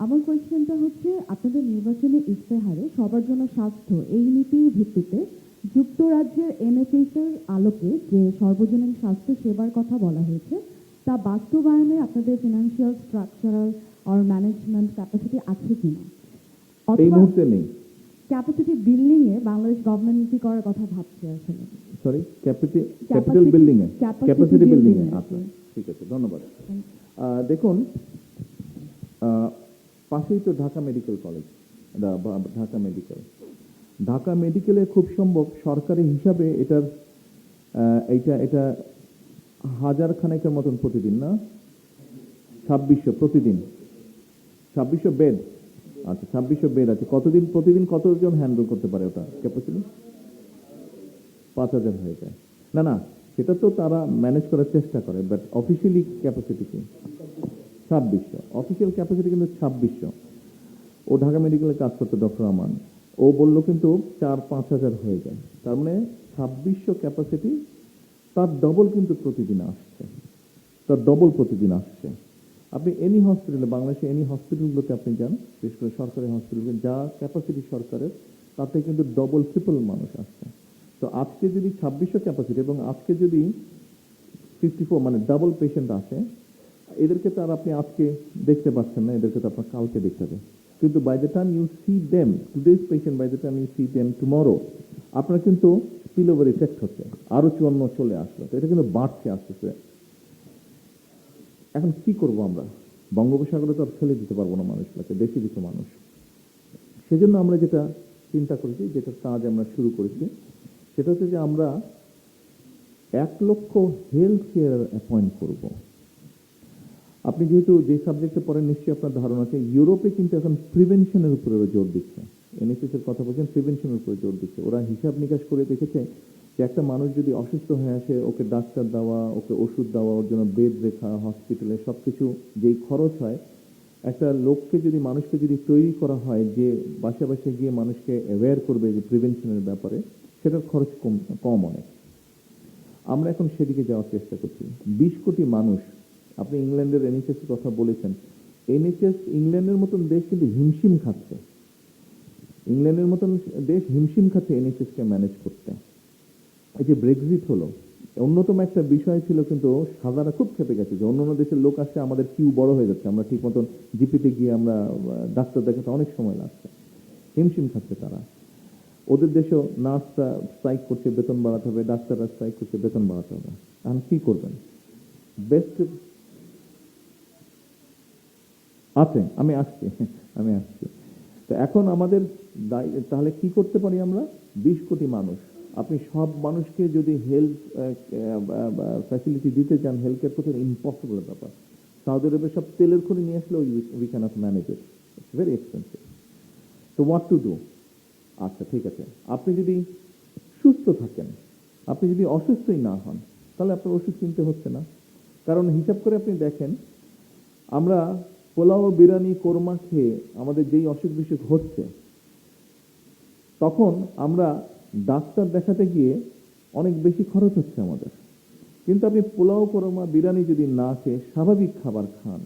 S4: আমার কোয়েশ্চেনটা হচ্ছে, আপনাদের নির্বাচনী ইশতেহারে সবার জন্য স্বাস্থ্য এই নীতির ভিত্তিতে যুক্তরাজ্যের NHS এর আলোকে যে সর্বজনীন স্বাস্থ্য সেবার কথা বলা হয়েছে, তা বাস্তবায়নে আপনাদের ফিনান্সিয়াল, স্ট্রাকচারাল আর ম্যানেজমেন্ট ক্যাপাসিটি আছে কিনা?
S1: এই মুহূর্তে নেই।
S4: ক্যাপাসিটি বিল্ডিং এ বাংলাদেশ গভর্নমেন্ট কি করার কথা ভাবছে আসলে?
S1: সরি, ক্যাপিটাল বিল্ডিং এ, ক্যাপাসিটি বিল্ডিং এ। আচ্ছা, ঠিক আছে, ধন্যবাদ। দেখুন, পাশেই তো Dhaka medical college, Dhaka medical. Dhaka মেডিকেলে খুব সম্ভব সরকারি হিসাবে এটার এটা 1000 খানেকের মতন প্রতিদিন, না 2600 প্রতিদিন, 2600 বেড। আচ্ছা, 2600 বেড আছে। প্রতিদিন কতজন হ্যান্ডেল করতে পারে ওটা ক্যাপাসিটি? 5000 হয়ে যায়। না না, সেটা তো তারা ম্যানেজ করার চেষ্টা করে, বাট অফিসিয়ালি ক্যাপাসিটি কি? 2600। অফিসিয়াল ক্যাপাসিটি কিন্তু 2600। ও ঢাকা মেডিকেলে কাজ করতো, ডক্টর আমান। ও বললো কিন্তু 4-5 হাজার হয়ে যায়। তার মানে 2600 ক্যাপাসিটি, তার ডবল কিন্তু প্রতিদিন আসছে, তার ডবল প্রতিদিন আসছে। আপনি এনি হসপিটালে, বাংলাদেশে এনি হসপিটালগুলোতে আপনি যান, বিশেষ করে সরকারি হসপিটালগুলো, যা ক্যাপাসিটি সরকারের, তাতে কিন্তু ডবল ট্রিপল মানুষ আসছে। তো আজকে যদি 2600 ক্যাপাসিটি এবং আজকে যদি 54 মানে ডাবল পেশেন্ট আসে, এদেরকে তো আর আপনি আজকে দেখতে পাচ্ছেন না, এদেরকে তো আপনার কালকে দেখতে হবে। কিন্তু by the time you see them, today's patient, by the time you see them tomorrow, আপনার কিন্তু স্পিল ওভার ইফেক্ট হচ্ছে, আরো 54 চলে আসলো। তো এটা কিন্তু বাড়ছে আসতেছে। এখন কি করব আমরা? বঙ্গোপসাগরে তো আর ফেলে দিতে পারবো না মানুষগুলোকে, বেশি কিছু মানুষ। সেজন্য আমরা যেটা চিন্তা করেছি, যেটা কাজ আমরা শুরু করেছি, সেটা হচ্ছে যে আমরা 1 লক্ষ হেলথ কেয়ার অ্যাপয়েন্ট করব। আপনি যেহেতু যে সাবজেক্টে পড়েন, নিশ্চয়ই আপনার ধারণা আছে, ইউরোপে কিন্তু এখন প্রিভেনশনের উপরে জোর দিচ্ছে। NHS এর কথা বলছেন, প্রিভেনশনের উপরে জোর দিচ্ছে। ওরা হিসাব নিকাশ করে দেখেছে যে একটা মানুষ যদি অসুস্থ হয়ে আসে, ওকে ডাক্তার দেওয়া, ওকে ওষুধ দেওয়া, ওর জন্য বেড রেখা, হসপিটালে সবকিছু যেই খরচ হয়, একটা লোককে যদি, মানুষকে যদি তৈরি করা হয় যে বাসা বাসায় গিয়ে মানুষকে অ্যাওয়্যার করবে যে প্রিভেনশনের ব্যাপারে, সেটার খরচ কম অনেক। আমরা এখন সেদিকে যাওয়ার চেষ্টা করছি। 20 কোটি মানুষ, আপনি ইংল্যান্ডের NHS এর কথা বলেছেন, NHS ইংল্যান্ডের মতন দেশ কিন্তু হিমশিম খাচ্ছে, ইংল্যান্ডের মতন দেশ হিমশিম খাচ্ছে NHS কে ম্যানেজ করতে। এই যে ব্রেক্সিট হলো, অন্যতম একটা বিষয় ছিল, কিন্তু সাদারা খুব খেপে গেছে যে অন্য দেশের লোক আসছে, আমাদের কিউ বড় হয়ে যাচ্ছে, আমরা ঠিক মতন জিপিতে গিয়ে আমরা ডাক্তার দেখাতে অনেক সময় লাগছে, হিমশিম খাচ্ছে তারা। ওদের দেশেও নার্সরা স্ট্রাইক করছে, বেতন বাড়াতে হবে, ডাক্তাররা স্ট্রাইক করছে, বেতন বাড়াতে হবে। এখন কি করবেন? বেস্ট আছে, আমি আসছি। তো এখন আমাদের তাহলে কি করতে পারি আমরা? 20 কোটি মানুষ, আপনি সব মানুষকে যদি হেলথ ফ্যাসিলিটি দিতে চান, হেলথ কেয়ার করতে, ইম্পসিবল ব্যাপার। সৌদি আরবে সব তেলের খনি নিয়ে আসলে we cannot manage it, it's very expensive. তো হোয়াট টু ডু? আচ্ছা, ঠিক আছে, আপনি যদি সুস্থ থাকেন, আপনি যদি অসুস্থই না হন, তাহলে আপনার ওষুধ কিনতে হচ্ছে না। কারণ হিসাব করে আপনি দেখেন, আমরা পোলাও, বিরিয়ানি, কোরমা খেয়ে আমাদের যেই অসুখ বিসুখ হচ্ছে, তখন আমরা ডাক্তার দেখাতে গিয়ে অনেক বেশি খরচ হচ্ছে আমাদের। কিন্তু আপনি পোলাও, কোরমা, বিরিয়ানি যদি না খেয়ে স্বাভাবিক খাবার খান,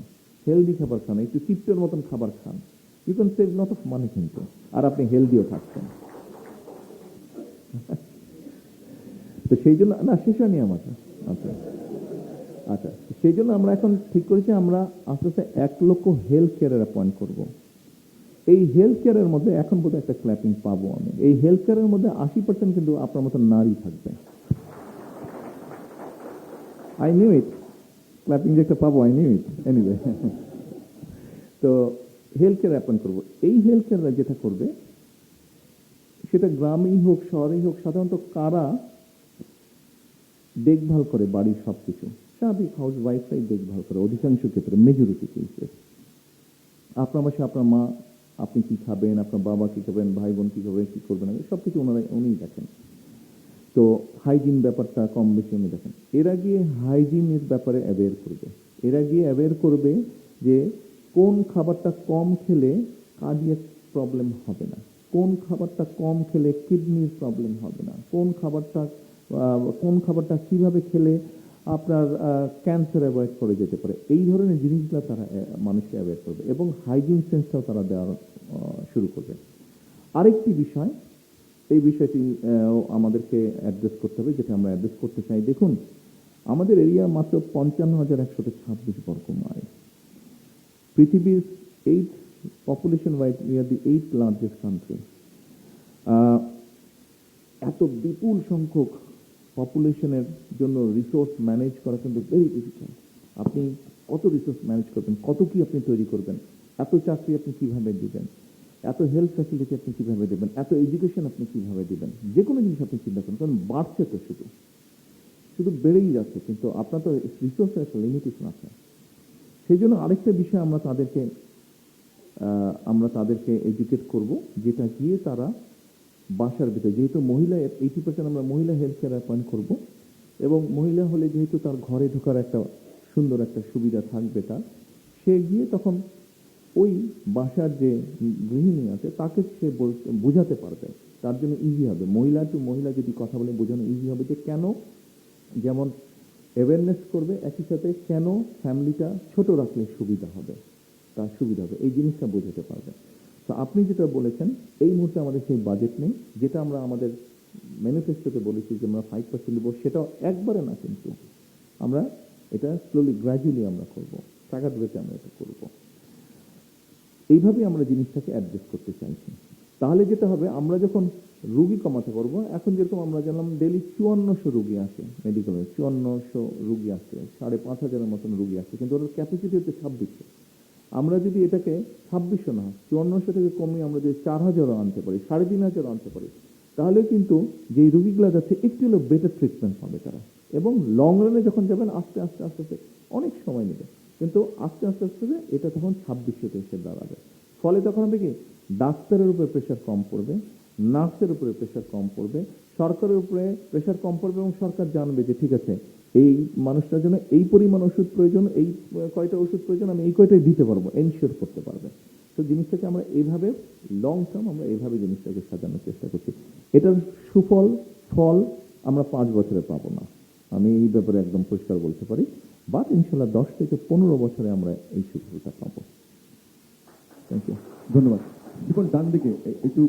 S1: হেলদি খাবার খান, একটু চিপটের মতন খাবার খান, you can save lot of money কিন্তু, আর আপনি হেলদিও থাকছেন। তো সেই জন্য, না শেষ হয়নি আমার। আচ্ছা, সেই জন্য আমরা এখন ঠিক করেছি, আমরা আস্তে আস্তে 1 লক্ষ হেলথ কেয়ারের অ্যাপয়েন্ট করব। এই হেলথ কেয়ারের মধ্যে এখন বোধহয় একটা ক্ল্যাপিং পাবো আমি। এই হেলথ কেয়ারের মধ্যে 80% কিন্তু আপনার মতো নারী থাকবে। আই নিউ ইট, ক্ল্যাপিং যে একটা পাবো, আই নিউ ইট এনিওয়ে। তো হেলথ কেয়ার অ্যাপয়েন্ট করবো। এই হেলথ কেয়াররা যেটা করবে, সেটা গ্রামেই হোক শহরেই হোক, সাধারণত কারা দেখভাল করে বাড়ির সবকিছু? স্বাভাবিক হাউস ওয়াইফরাই দেখভাল করে অধিকাংশ ক্ষেত্রে, মেজরিটি কেসে। আপনার বাসায় আপনার মা, আপনি কি খাবেন, আপনার বাবা কি খাবেন, ভাই বোন কি খাবেন, কি করবেন, সবকিছু উনিই দেখেন। তো হাইজিন ব্যাপারটা কম বেশি আমি দেখেন, এরা গিয়ে হাইজিনের ব্যাপারে অ্যাওয়্যার করবে, এরা গিয়ে অ্যাওয়্যার করবে যে কোন খাবারটা কম খেলে কার্ডিয়াক প্রবলেম হবে না, কোন খাবারটা কম খেলে কিডনির প্রবলেম হবে না, কোন খাবারটা কিভাবে খেলে আপনার ক্যান্সার অ্যাভয়েড করে যেতে পারে। এই ধরনের জিনিসগুলো তারা মানুষকে অ্যাভয়েড করবে এবং হাইজিন সেন্সটাও তারা দেওয়া শুরু করবে। আরেকটি বিষয়, এই বিষয়টি আমাদেরকে অ্যাড্রেস করতে হবে, যেটা আমরা অ্যাড্রেস করতে চাই। দেখুন, আমাদের এরিয়া মাত্র 55,126 বর্গ মাইল। পৃথিবীর 8 population wise we are the 8th largest country. এত বিপুল সংখ্যক পপুলেশনের জন্য রিসোর্স ম্যানেজ করা কিন্তু ভেরি ডিফিকাল্ট। আপনি কত রিসোর্স ম্যানেজ করবেন, কত কি আপনি তৈরি করবেন, এত চাকরি আপনি কিভাবে দিবেন, এত হেলথ ফ্যাসিলিটি আপনি কিভাবে দেবেন, এত এডুকেশন আপনি কিভাবে দিবেন, যে কোনো জিনিস আপনি চিন্তা করেন, কারণ বাড়ছে তো শুধু বেড়েই যাচ্ছে, কিন্তু আপনার তো রিসোর্সের একটা লিমিটেশন আছে। সেই জন্য আরেকটা বিষয় আমরা তাদেরকে এডুকেট করব, যেটা গিয়ে তারা বাসার ভিতরে, যেহেতু মহিলা 80% আমরা মহিলা হেলথ কেয়ার অ্যাপয়েন্ট করবো, এবং মহিলা হলে যেহেতু তার ঘরে ঢোকার একটা সুন্দর একটা সুবিধা থাকবে, তার সে গিয়ে তখন ওই বাসার যে গৃহিণী আছে তাকে সে বোঝাতে পারবে, তার জন্য ইজি হবে। মহিলা টু মহিলা যদি কথা বলে বোঝানো ইজি হবে, যে কেন, যেমন অ্যাওয়ারনেস করবে, একই সাথে কেন ফ্যামিলিটা ছোট রাখলে সুবিধা হবে, তার সুবিধা হবে, এই জিনিসটা বোঝাতে পারবে। তো আপনি যেটা বলেছেন, এই মুহূর্তে আমাদের সেই বাজেট নেই, যেটা আমরা আমাদের ম্যানিফেস্টোতে বলেছি যে আমরা 5% দেবো, সেটাও একবারে না, কিন্তু আমরা এটা স্লোলি গ্র্যাজুয়ালি আমরা করব, টাকা ধরেতে আমরা এটা করব। এইভাবে আমরা জিনিসটাকে অ্যাডজাস্ট করতে চাইছি। তাহলে যেটা হবে, আমরা যখন রুগী কমাতে পারবো, এখন যেরকম আমরা জানলাম ডেলি 5400 রুগী আসে মেডিকেলে, 5400 রুগী আসছে, 5500 মতন রুগী আসছে, কিন্তু ওর ক্যাপাসিটি হচ্ছে 2600। আমরা যদি এটাকে 2600 না, 5400 থেকে কমিয়ে আমরা যদি 4000 আনতে পারি, 3500 আনতে পারি, তাহলে কিন্তু যে রুগীগুলো যাচ্ছে একটু হলেও বেটার ট্রিটমেন্ট পাবে তারা, এবং লং রানে যখন যাবেন আস্তে আস্তে আস্তে আস্তে অনেক সময় নেবে, কিন্তু আস্তে আস্তে আস্তে এটা তখন 2600-তে এসে দাঁড়াবে। ফলে তখন হবে কি, ডাক্তারের উপরে প্রেশার কম পড়বে, নার্সের উপরে প্রেশার কম পড়বে, সরকারের উপরে প্রেশার কম পড়বে, এবং সরকার জানবে যে ঠিক আছে, এই মানুষটার জন্য এই পরিমাণ ওষুধ প্রয়োজন, এই কয়টা ওষুধ প্রয়োজন, আমি এই কয়টাই দিতে পারবো, এনশিওর করতে পারবে। তো জিনিসটাকে আমরা এইভাবে লং টার্ম আমরা এইভাবে জিনিসটাকে সাজানোর চেষ্টা করছি। এটার ফল আমরা 5 বছরে পাবো না, আমি এই ব্যাপারে একদম পরিষ্কার বলতে পারি, বাট ইনশাল্লাহ 10 থেকে 15 বছরে আমরা এই সুফলটা পাবো। থ্যাংক ইউ,
S3: ধন্যবাদ। দেখুন ডান দিকে একটু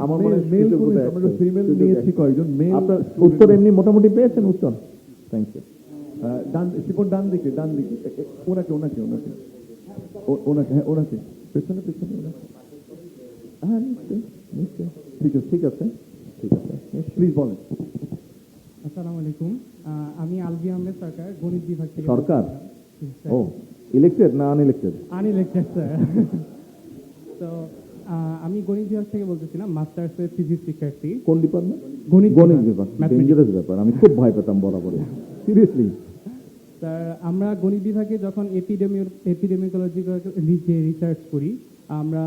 S1: আমার মনে হয়
S3: মেল,
S1: সুযোগ বোধহয়
S3: আমরা
S1: একটা-
S3: ফিমেল
S1: সুযোগ
S3: নিয়েছি
S1: একটা।
S3: কয়েকজন মেল।
S1: আপনার উত্তর এমনি মোটামুটি পেয়েছেন উত্তর? Thank you.
S3: শিপন ডান দিকে ওনাকে হ্যাঁ, ওনাকে পেছনে ওনাকে।
S1: হ্যাঁ, নিশ্চয়ই ঠিক আছে।
S3: প্লিজ বলেন।
S2: আসসালামু আলাইকুম, আমি আলবি আহমেদ সরকার, গণিত বিভাগ থেকে
S1: সরকার? ও, ইলেক্টেড না আনইলেক্টেড?
S2: Unelected sir. তো আমি গণিত বিভাগ থেকে বলতেছিলাম, মাস্টার্সের ফিজিক্স শিক্ষার্থী।
S1: কোন ডিপার্টমেন্ট?
S2: গণিত
S1: বিভাগ।
S2: Mathematics।
S1: ডেঞ্জারাস ব্যাপার, আমি খুব ভয় পেতাম বরাবর, সিরিয়াসলি।
S2: স্যার, আমরা গণিত বিভাগে যখন এপিডেমিওলজিক্যাল যে রিসার্চ করি, আমরা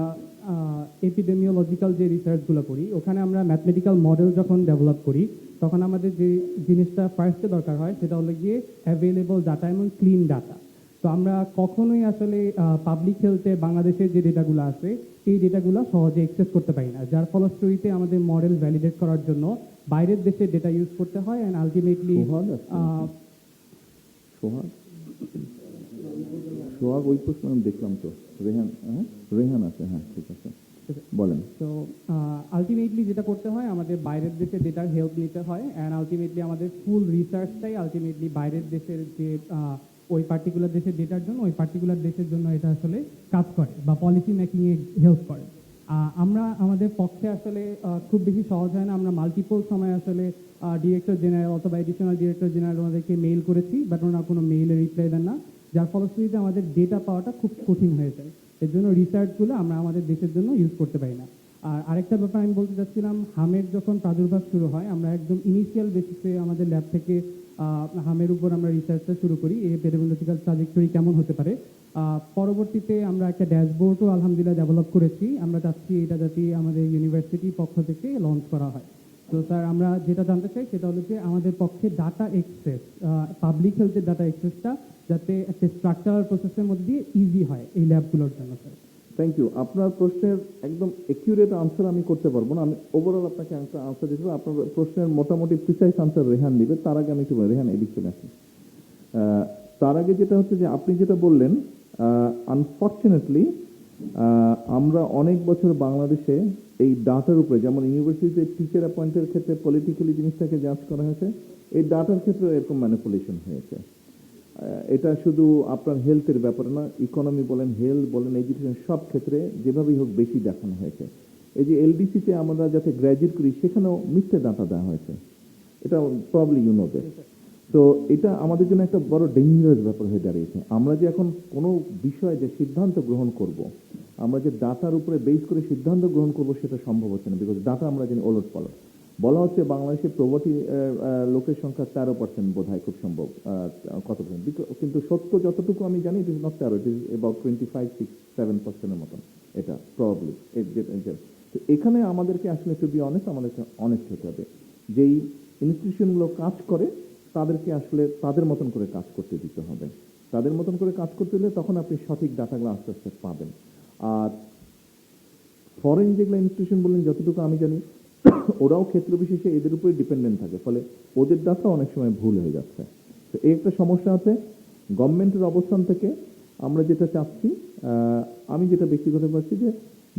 S2: এপিডেমিওলজিক্যাল যে রিসার্চগুলো করি, ওখানে আমরা ম্যাথমেটিক্যাল মডেল যখন ডেভেলপ করি, তখন আমাদের যে জিনিসটা ফার্স্টে দরকার হয় সেটা হলো গিয়ে অ্যাভেলেবল ডাটা এবং ক্লিন ডাটা। তো আমরা কখনোই আসলে পাবলিক হেলথে বাংলাদেশের যে ডেটাগুলো আছে, এই ডেটাগুলো সহজে অ্যাক্সেস করতে পারি না, যার ফলশ্রুতিতে আমাদের মডেল ভ্যালিডেট করার জন্য বাইরের দেশের ডেটা ইউজ করতে হয়, অ্যান্ড আলটিমেটলি
S1: সোহাগ ওই প্রশ্ন আমি দেখলাম তো, রেহান আছে, হ্যাঁ ঠিক আছে, বলেন।
S2: তো আলটিমেটলি যেটা করতে হয়, আমাদের বাইরের দেশের ডেটার হেল্প নিতে হয়, অ্যান্ড আলটিমেটলি আমাদের ফুল রিসার্চটাই আলটিমেটলি বাইরের দেশের যে ওই পার্টিকুলার দেশের ডেটার জন্য, ওই পার্টিকুলার দেশের জন্য এটা আসলে কাজ করে বা পলিসি মেকিংয়ে হেল্প করে। আমরা আমাদের পক্ষে আসলে খুব বেশি সহজ হয় না, আমরা মাল্টিপল সময় আসলে ডিরেক্টর জেনারেল অথবা এডিশনাল ডিরেক্টর জেনারেল ওনাদেরকে মেইল করেছি, বাট ওনারা কোনো মেইলে রিপ্লাই দেন না, যার ফলশ্রুতিতে আমাদের ডেটা পাওয়াটা খুব কঠিন হয়ে যায়। এর জন্য রিসার্চগুলো আমরা আমাদের দেশের জন্য ইউজ করতে পারি না। আর আরেকটা ব্যাপার আমি বলতে চাচ্ছিলাম, হামের যখন প্রাদুর্ভাব শুরু হয়, আমরা একদম ইনিশিয়াল বেসিসে আমাদের ল্যাব থেকে হামের উপর আমরা রিসার্চটা শুরু করি, এই এপিডেমিওলজিক্যাল ট্রাজেক্টরি কেমন হতে পারে। পরবর্তীতে আমরা একটা ড্যাশবোর্ডও আলহামদুলিল্লাহ ডেভেলপ করেছি, আমরা চাচ্ছি এটা যাতে আমাদের ইউনিভার্সিটির পক্ষ থেকে লঞ্চ করা হয়। তো স্যার আমরা যেটা জানতে চাই সেটা হলো যে আমাদের পক্ষে ডাটা এক্সেস, পাবলিক হেলথের ডাটা এক্সেসটা যাতে একটা স্ট্রাকচারাল প্রসেসের মধ্যে দিয়ে ইজি হয় এই ল্যাবগুলোর জন্য স্যার।
S1: Thank you. আপনার প্রশ্নের একদম একিউরেট আনসার আমি করতে পারবো না, আমি ওভারঅল আপনাকে আনসার দিতে পারবো। আপনার প্রশ্নের মোটামুটি প্রিসাইজ আনসার রেহান দিবে। তার আগে আমি একটু বলি, রেহান এদিক চলে আসি। তার আগে যেটা হচ্ছে যে আপনি যেটা বললেন, আনফর্চুনেটলি আমরা অনেক বছর বাংলাদেশে এই ডাটার উপরে, যেমন ইউনিভার্সিটিতে টিচার অ্যাপয়েন্টের ক্ষেত্রে পলিটিক্যালি জিনিসটাকে জাজ করা হয়েছে, এই ডাটার ক্ষেত্রে এরকম ম্যানিপুলেশন হয়েছে। এটা শুধু আপনার হেলথের ব্যাপারে না, ইকোনমি বলেন, হেলথ বলেন, এডুকেশন, সব ক্ষেত্রে যেভাবেই হোক বেশি দেখানো হয়েছে। এই যে এলডিসিতে আমরা যাতে গ্র্যাজুয়েট করি সেখানেও মিথ্যে ডাটা দেওয়া হয়েছে, এটা প্রবলি ইউ নো দ্যাট। তো এটা আমাদের জন্য একটা বড় ডেঞ্জারাস ব্যাপার হয়ে দাঁড়িয়েছে। আমরা যে এখন কোনো বিষয়ে যে সিদ্ধান্ত গ্রহণ করব, আমরা যে ডাটার উপরে বেস করে সিদ্ধান্ত গ্রহণ করব সেটা সম্ভব হচ্ছে না, বিকজ ডাটা আমরা জানি ওলট পালট। বলা হচ্ছে বাংলাদেশে প্রভার্টি লোকের সংখ্যা 13% বোধ হয়, খুব সম্ভব, কত percent? কিন্তু সত্য যতটুকু আমি জানি it is not 13, it is about 25-6-7% মতন, এটা প্রবাবলি। তো এখানে আমাদেরকে আসলে টু বি অনেস্ট, আমাদেরকে অনেস্ট হতে হবে। যেই ইনস্টিটিউশনগুলো কাজ করে তাদেরকে আসলে তাদের মতন করে কাজ করতে দিতে হবে। তাদের মতন করে কাজ করতে দিলে তখন আপনি সঠিক ডাটাগুলো আস্তে আস্তে পাবেন। আর ফরেন যেগুলো ইনস্টিটিউশন বললেন, যতটুকু আমি জানি ওরাও ক্ষেত্র বিশেষে এদের উপরে ডিপেন্ডেন্ট থাকে, ফলে ওদের ডাটা অনেক সময় ভুল হয়ে যাচ্ছে। তো এই একটা সমস্যা আছে। গভর্নমেন্টের অবস্থান থেকে আমরা যেটা চাচ্ছি, আমি যেটা ব্যক্তিগত পাচ্ছি, যে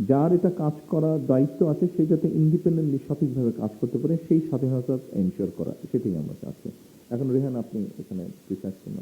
S1: যার এটা কাজ করার দায়িত্ব আছে সে যাতে ইন্ডিপেন্ডেন্টলি সঠিকভাবে কাজ করতে পারে, সেই স্বাধীনতা এনশিওর করা, সেটাই আমরা চাচ্ছি। এখন রেহান আপনি এখানে প্রিসাইজ করুন।